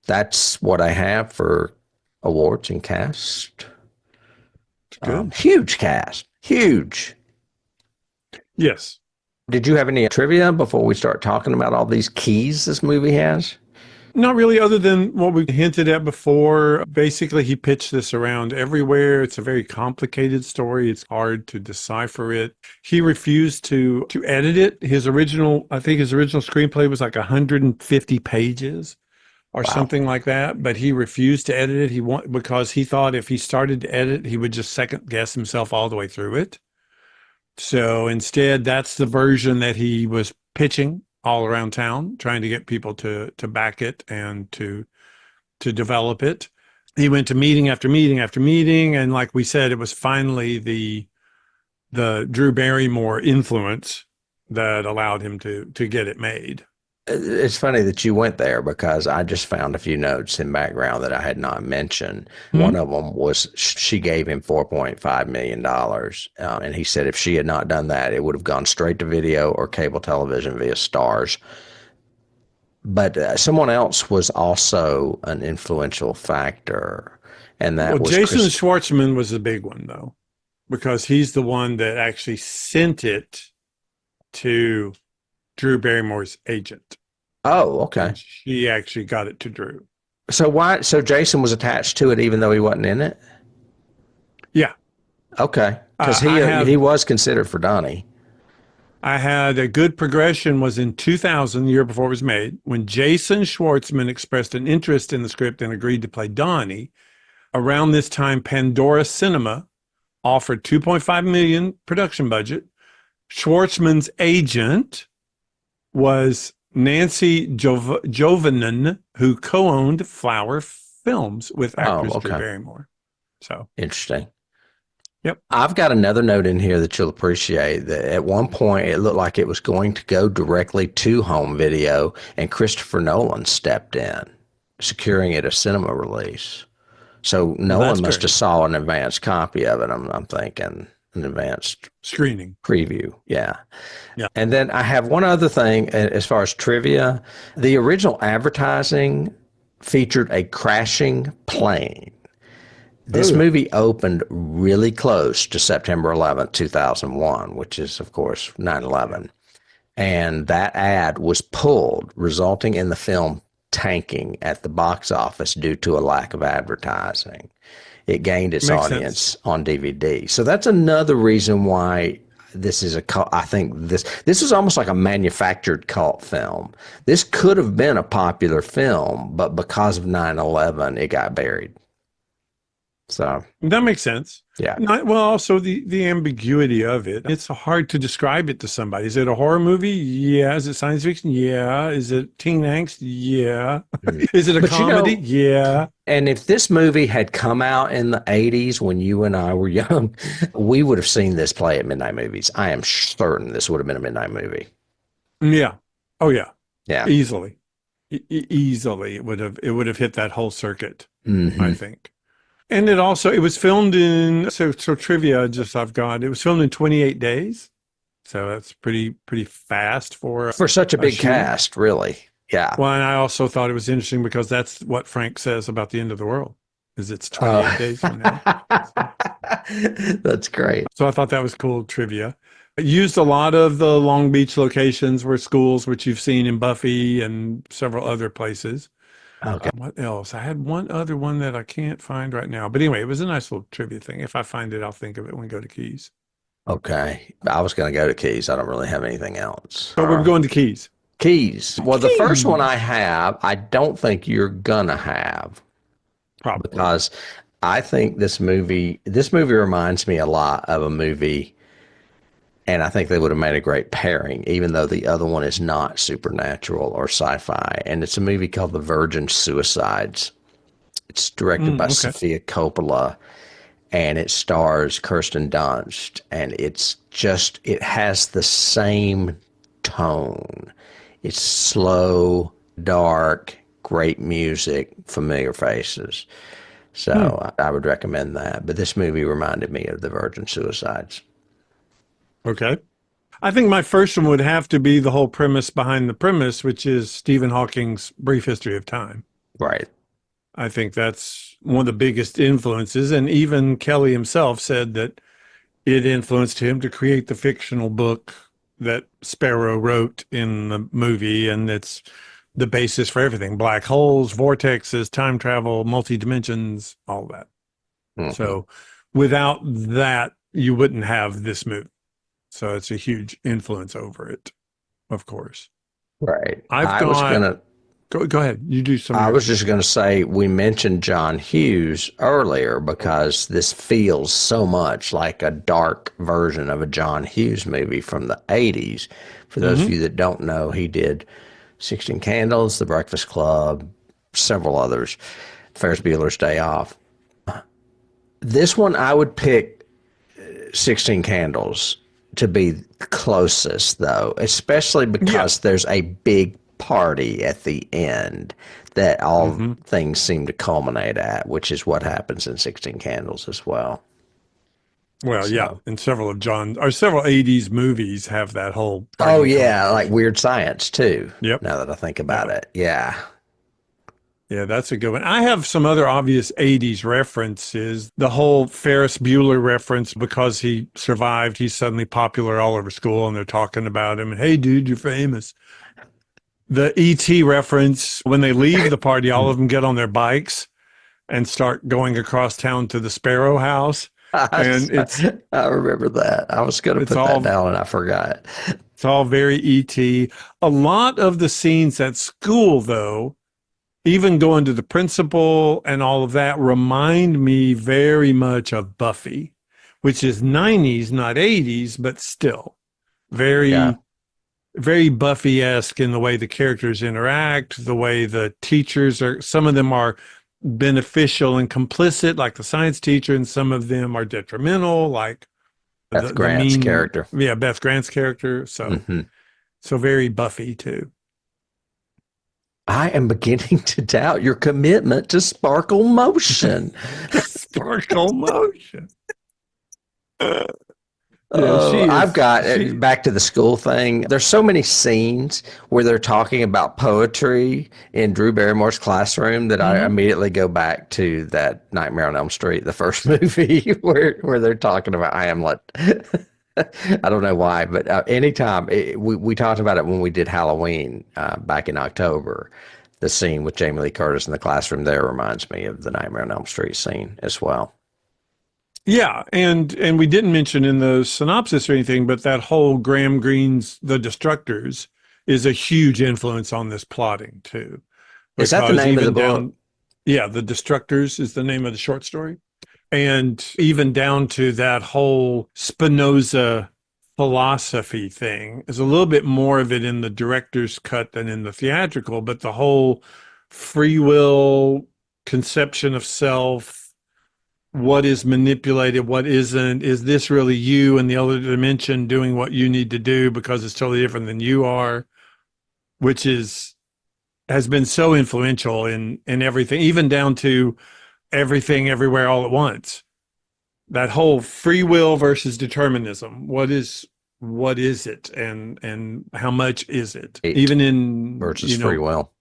that's what I have for awards and cast. Good. Huge cast. Huge. Yes. Did you have any trivia before we start talking about all these keys this movie has? Not really, other than what we hinted at before. Basically, he pitched this around everywhere. It's a very complicated story. It's hard to decipher it. He refused to edit it. I think his original screenplay was like 150 pages or something like that. But he refused to edit it. Because he thought if he started to edit, he would just second guess himself all the way through it. So instead, that's the version that he was pitching all around town, trying to get people to back it and to develop it. He went to meeting after meeting after meeting, and like we said, it was finally the Drew Barrymore influence that allowed him to get it made. It's funny that you went there because I just found a few notes in background that I had not mentioned. One of them was she gave him $4.5 million. And he said if she had not done that, it would have gone straight to video or cable television via Stars. But someone else was also an influential factor. And that was Jason Schwartzman was the big one, though, because he's the one that actually sent it to Drew Barrymore's agent. Oh, okay. And she actually got it to Drew. So Jason was attached to it even though he wasn't in it? Yeah. Okay. Because he was considered for Donnie. I had a good progression was in 2000, the year before it was made, when Jason Schwartzman expressed an interest in the script and agreed to play Donnie. Around this time, Pandora Cinema offered $2.5 million production budget. Schwartzman's agent was Nancy Jovanin, who co-owned Flower Films with actress Drew Barrymore. So interesting. Yep. I've got another note in here that you'll appreciate. That at one point, it looked like it was going to go directly to home video, and Christopher Nolan stepped in, securing it a cinema release. So Nolan must have saw an advanced copy of it. I'm thinking an advanced Screening. preview. Yeah. Yeah. And then I have one other thing as far as trivia. The original advertising featured a crashing plane. This Oh. movie opened really close to September 11th, 2001, which is, of course, 9/11. And that ad was pulled, resulting in the film tanking at the box office due to a lack of advertising. It gained its Makes sense. audience on DVD. So that's another reason why this is a cult. I think this is almost like a manufactured cult film. This could have been a popular film, but because of 9/11, it got buried. So That makes sense. yeah. Well, also the ambiguity of it. It's hard to describe it to somebody. Is it a horror movie? Yeah. Is it science fiction? Yeah. Is it teen angst? Yeah. Is it a But comedy? Yeah. and if this movie had come out in the 80s when you and I were young, we would have seen this play at midnight movies. I am certain this would have been a midnight movie. Yeah. Oh yeah. Yeah. Easily. Easily it would have hit that whole circuit, I think. And it was filmed in so trivia it was filmed in 28 days. So that's pretty fast for such a big shoot. cast, really. Yeah. Well, and I also thought it was interesting because that's what Frank says about the end of the world, is it's 28 days from now. That's great. So I thought that was cool trivia. It used a lot of the Long Beach locations were schools, which you've seen in Buffy and several other places. Okay. What else? I had one other one that I can't find right now. But anyway, it was a nice little trivia thing. If I find it, I'll think of it when we go to Keys. Okay. I was going to go to Keys. I don't really have anything else. But we're going to Keys. Keys. Well, the first one I have, I don't think you're going to have. Probably. Because I think this movie reminds me a lot of a movie, and I think they would have made a great pairing, even though the other one is not supernatural or sci-fi. And it's a movie called The Virgin Suicides. It's directed by Sofia Coppola, and it stars Kirsten Dunst. And it has the same tone. It's slow, dark, great music, familiar faces. So I would recommend that. But this movie reminded me of The Virgin Suicides. Okay. I think my first one would have to be the whole premise behind the premise, which is Stephen Hawking's Brief History of Time. Right. I think that's one of the biggest influences. And even Kelly himself said that it influenced him to create the fictional book that Sparrow wrote in the movie. And it's the basis for everything: black holes, vortexes, time travel, multi-dimensions, all that. So without that, you wouldn't have this movie. So it's a huge influence over it, of course. Right. Go ahead. You do some. I was just going to say, we mentioned John Hughes earlier because this feels so much like a dark version of a John Hughes movie from the 80s. For those of you that don't know, he did 16 Candles, The Breakfast Club, several others, Ferris Bueller's Day Off. This one, I would pick 16 Candles to be closest, though, especially because there's a big party at the end that all things seem to culminate at, which is what happens in 16 Candles as well. Well, yeah, and several 80s movies have that whole Oh, yeah, like Weird Science, too. Yep. Now that I think about it. Yeah. Yeah, that's a good one. I have some other obvious 80s references. The whole Ferris Bueller reference, because he survived, he's suddenly popular all over school, and they're talking about him. And, hey, dude, you're famous. The E.T. reference, when they leave the party, all of them get on their bikes and start going across town to the Sparrow house. And I remember that. I was going to put that down and I forgot. It's all very E.T. A lot of the scenes at school, though, even going to the principal and all of that, remind me very much of Buffy, which is 90s, not 80s, but still very Buffy-esque in the way the characters interact, the way the teachers are. Some of them are beneficial and complicit, like the science teacher, and some of them are detrimental, like Beth Grant's character. Yeah, Beth Grant's character. So, so very Buffy too. I am beginning to doubt your commitment to Sparkle Motion. Sparkle Motion. Yeah, I've got she, back to the school thing. There's so many scenes where they're talking about poetry in Drew Barrymore's classroom that I mhm. immediately go back to that Nightmare on Elm Street, the first movie, where they're talking about Hamlet. I don't know why, but anytime we talked about it when we did Halloween back in October, the scene with Jamie Lee Curtis in the classroom there reminds me of the Nightmare on Elm Street scene as well. Yeah, and we didn't mention in the synopsis or anything, but that whole Graham Greene's The Destructors is a huge influence on this plotting too, Is that the because name of the even book? down, yeah, The Destructors is the name of the short story. And even down to that whole Spinoza philosophy thing is a little bit more of it in the director's cut than in the theatrical, but the whole free will conception of self, what is manipulated, what isn't, is this really you in the other dimension doing what you need to do because it's totally different than you are, which is has been so influential in everything, even down to everything everywhere all at once. That whole free will versus determinism. What is it and how much is it? Eight Even in, versus free will.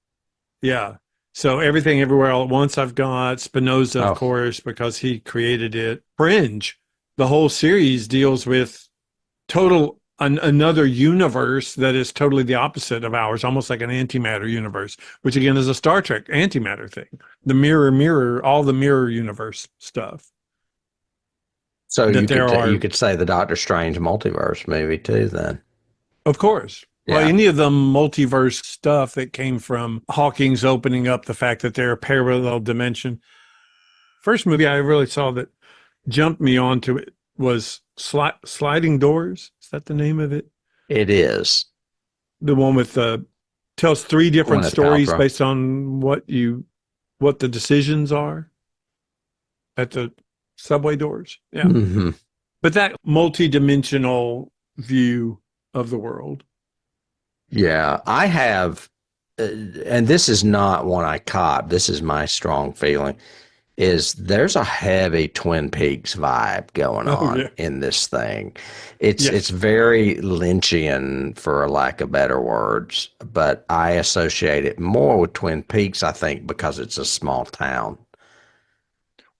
yeah. So everything everywhere all at once I've got Spinoza, of Oh, course, because he created it. Fringe, the whole series deals with another universe that is totally the opposite of ours, almost like an antimatter universe, which again is a Star Trek antimatter thing. The mirror, all the mirror universe stuff. so That there you are, could say the Doctor Strange multiverse movie too, then. of course. Well, Yeah, any of the multiverse stuff that came from Hawking's opening up the fact that they're a parallel dimension. First movie I really saw that jumped me onto it was Sliding Doors. Is that the name of it? it is. The one with tells three different Gwyneth stories Paltrow. based on what the decisions are at the subway doors. Yeah. Hmm. But that multi-dimensional view of the world. Yeah, I have, and this is not one I caught. This is my strong feeling. Is there's a heavy Twin Peaks vibe going Oh on yeah. in this thing. It's Yes. very Lynchian, for a lack of better words, but I associate it more with Twin Peaks, I think, because it's a small town.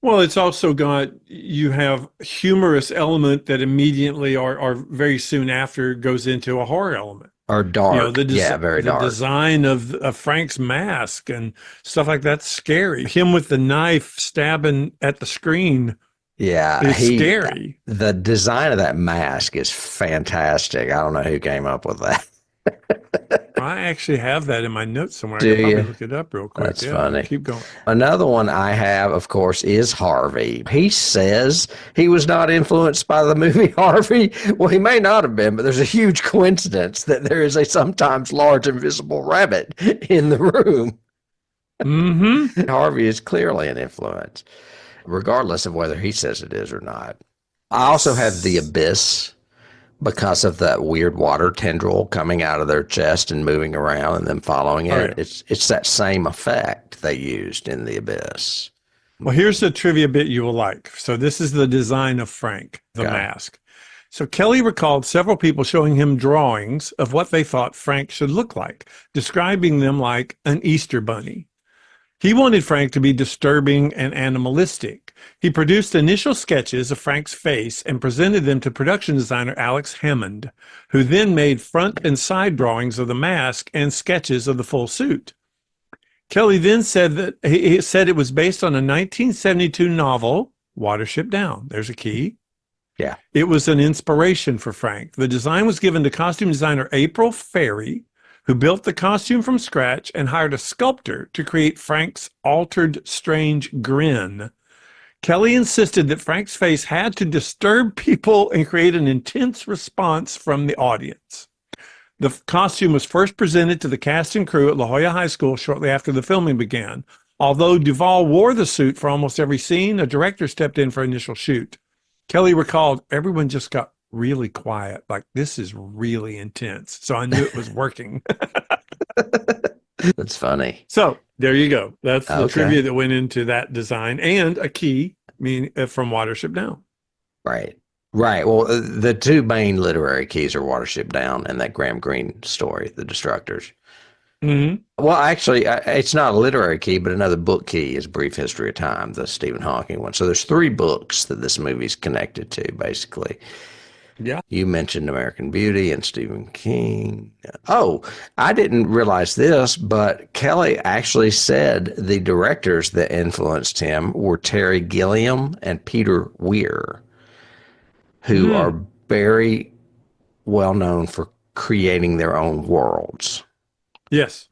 Well, it's also got you have humorous element that immediately or very soon after goes into a horror element. Or You know, dark. Yeah, very the dark. design of Frank's mask and stuff like that's scary. Him with the knife stabbing at the screen Yeah, is scary. the design of that mask is fantastic. I don't know who came up with that. I actually have that in my notes somewhere. I Do could probably you? look it up real quick. That's Yeah, funny. keep going. Another one I have, of course, is Harvey. He says he was not influenced by the movie Harvey. Well, he may not have been, but there's a huge coincidence that there is a sometimes large invisible rabbit in the room. Mm-hmm. Harvey is clearly an influence, regardless of whether he says it is or not. I also have The Yes. Abyss because of that weird water tendril coming out of their chest and moving around and then following Oh it. yeah. It's that same effect they used in The Abyss. Well, here's the trivia bit you will like. So this is the design of Frank, the Okay. mask. So Kelly recalled several people showing him drawings of what they thought Frank should look like, describing them like an Easter bunny. He wanted Frank to be disturbing and animalistic. He produced initial sketches of Frank's face and presented them to production designer Alex Hammond, who then made front and side drawings of the mask and sketches of the full suit. Kelly then said that he said it was based on a 1972 novel, Watership Down. There's a key. Yeah. It was an inspiration for Frank. The design was given to costume designer April Ferry, who built the costume from scratch and hired a sculptor to create Frank's altered, strange grin. Kelly insisted that Frank's face had to disturb people and create an intense response from the audience. The costume was first presented to the cast and crew at La Jolla High School shortly after the filming began. Although Duvall wore the suit for almost every scene, a director stepped in for initial shoot. Kelly recalled, everyone just got really quiet. Like, this is really intense. So I knew it was working. That's funny. So there you go. That's the Okay. trivia that went into that design and a key from Watership Down. Right. Right. Well, the two main literary keys are Watership Down and that Graham Greene story, The Destructors. Hmm. Well, actually, it's not a literary key, but another book key is Brief History of Time, the Stephen Hawking one. So there's three books that this movie's connected to, basically. Yeah. You mentioned American Beauty and Stephen King. Oh, I didn't realize this, but Kelly actually said the directors that influenced him were Terry Gilliam and Peter Weir, who are Mm. very well known for creating their own worlds. Yes.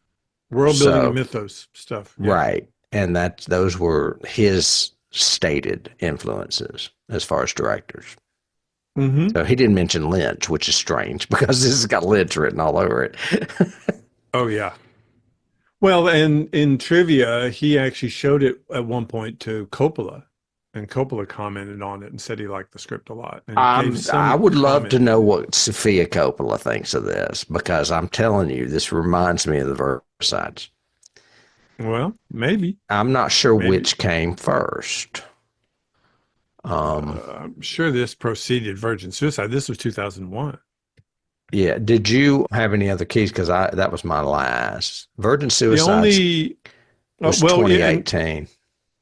World building and So, mythos stuff. Yeah. right. And those were his stated influences as far as directors. Hmm. So he didn't mention Lynch, which is strange because this has got Lynch written all over it. Oh, yeah. Well, and in trivia, he actually showed it at one point to Coppola, and Coppola commented on it and said he liked the script a lot and gave I some would love to comment. know what Sofia Coppola thinks of this because I'm telling you, this reminds me of the Versailles. Well, maybe, I'm not sure maybe. which came first. I'm sure this preceded Virgin Suicide. This was 2001. Yeah. Did you have any other keys? Because that was my last. Virgin The Suicides only, was well, yeah, and 2018.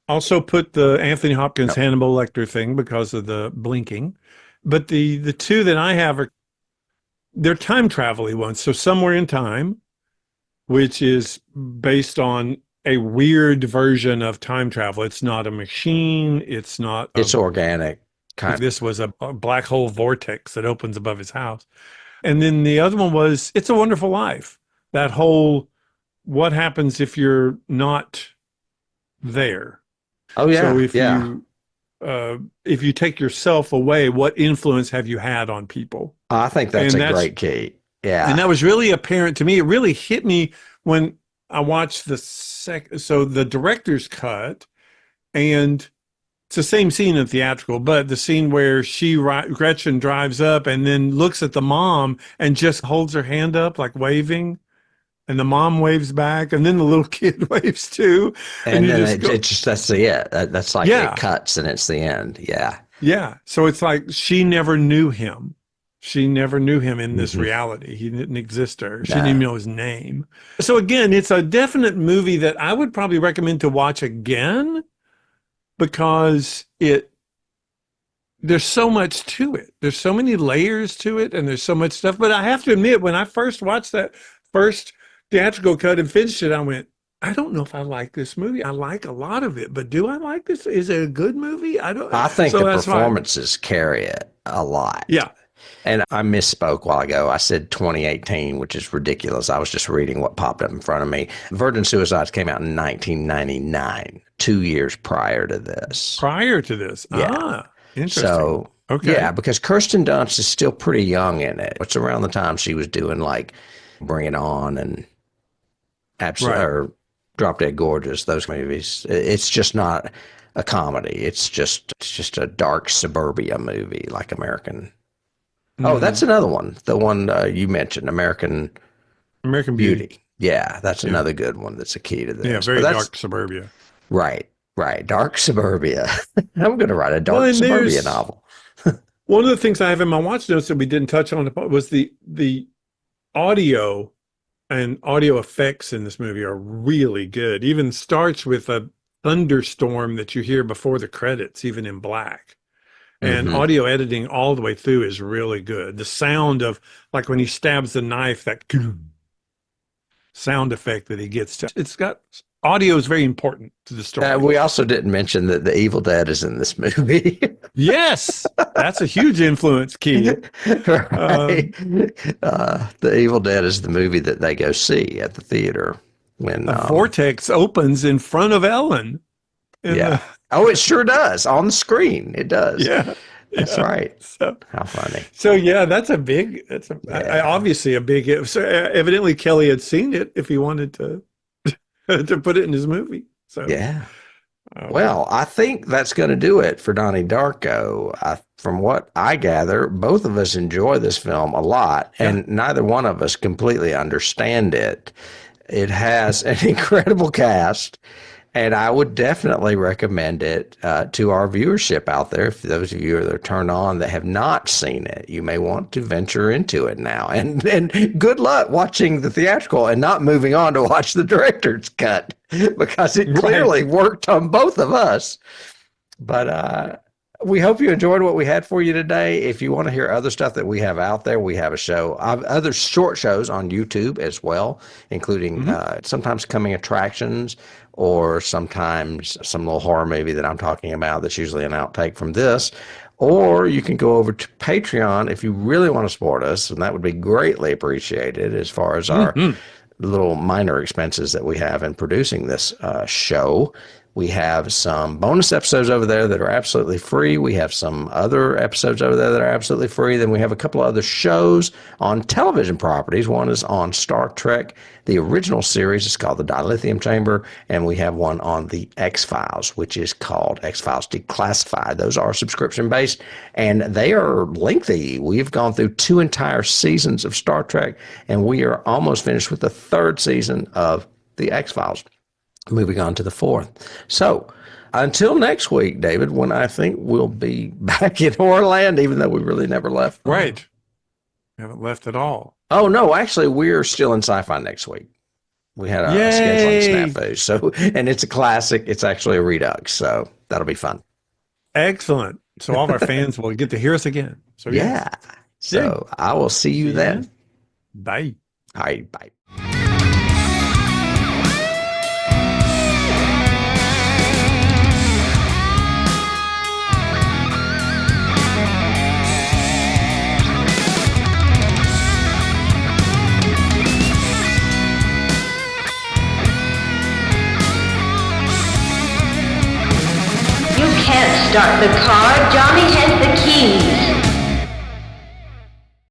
also put the Anthony Hopkins Yep. Hannibal Lecter thing because of the blinking. But the two that I have are they're time travel-y ones. So Somewhere in Time, which is based on a weird version of time travel. It's not a machine. It's not a, It's organic. Kind this was a black hole vortex that opens above his house. And then the other one was It's a Wonderful Life. That whole what happens if you're not there? Oh So yeah, yeah. if you take yourself away, what influence have you had on people? I think that's And a that's great key. and Yeah. that was really apparent to me. It really hit me when I watched the director's cut, and it's the same scene in theatrical, but the scene where Gretchen drives up and then looks at the mom and just holds her hand up like waving, and the mom waves back, and then the little kid waves too, and And you then just go, it just that's the it. That's like it yeah, cuts and it's the end. Yeah. yeah. So it's like she never knew him. She never knew him in this Hmm. reality. He didn't exist to her. She didn't even No. know his name. So again, it's a definite movie that I would probably recommend to watch again because there's so much to it. There's so many layers to it and there's so much stuff. But I have to admit, when I first watched that first theatrical cut and finished it, I went, I don't know if I like this movie. I like a lot of it, but do I like this? Is it a good movie? I don't. I think So the that's fine. performances carry it a lot. Yeah. And I misspoke a while ago. I said 2018, which is ridiculous. I was just reading what popped up in front of me. Virgin Suicides came out in 1999, 2 years prior to this. Prior to this. Yeah. Interesting. So, Okay. yeah, because Kirsten Dunst is still pretty young in it. It's around the time she was doing like Bring It On and Right. or Drop Dead Gorgeous, those movies. It's just not a comedy. It's just a dark suburbia movie like American. Oh, that's Hmm. another one. The one you mentioned, American American Beauty. Beauty. Yeah, that's Yeah. another good one that's a key to Yeah. this. But Very that's dark suburbia. right, right. Dark suburbia. I'm going to write a Well, dark and suburbia there's novel. one of the things I have in my watch notes that we didn't touch on was the audio and audio effects in this movie are really good. Even starts with a thunderstorm that you hear before the credits, even in black. And Hmm. audio editing all the way through is really good. The sound of like when he stabs the knife, that sound effect that he gets to, it's got audio is very important to the story. We also didn't mention that the Evil Dead is in this movie. Yes, that's a huge influence, Key. Right. The Evil Dead is the movie that they go see at the theater when, A vortex opens in front of Ellen in yeah. the Oh, it sure does on the screen. It does. yeah, That's yeah. right. So How funny. so yeah, that's a big Yeah. obviously a big so evidently Kelly had seen it if he wanted to to put it in his movie. So Yeah. um, Well, I think that's going to do it for Donnie Darko. From what I gather, both of us enjoy this film a lot, yeah. and neither one of us completely understand it. It has an incredible cast, And I would definitely recommend it to our viewership out there. For those of you that are turned on that have not seen it, you may want to venture into it now. And good luck watching the theatrical and not moving on to watch the director's cut because it clearly worked on both of us. But we hope you enjoyed what we had for you today. If you want to hear other stuff that we have out there, we have a show, other short shows on YouTube as well, including sometimes coming attractions or sometimes some little horror movie that I'm talking about that's usually an outtake from this. Or you can go over to Patreon if you really want to support us, and that would be greatly appreciated as far as our little minor expenses that we have in producing this show. We have some bonus episodes over there that are absolutely free. We have some other episodes over there that are absolutely free. Then we have a couple of other shows on television properties. One is on Star Trek, the original series. It's called The Dilithium Chamber. And we have one on the X-Files, which is called X-Files Declassified. Those are subscription-based, and they are lengthy. We've gone through 2 entire seasons of Star Trek, and we are almost finished with the 3rd season of the X-Files. Moving on to the 4th. So until next week, David, when I think we'll be back in Horrorland, even though we really never left. Right. We haven't left at all. Oh, no, actually, we're still in sci-fi next week. We had a scheduling snafu. So, and it's a classic. It's actually a redux. So that'll be fun. Excellent. So all of our fans will get to hear us again. So yeah. So I will see you then. Bye. All right. Bye. Can't start the car. Johnny has the keys.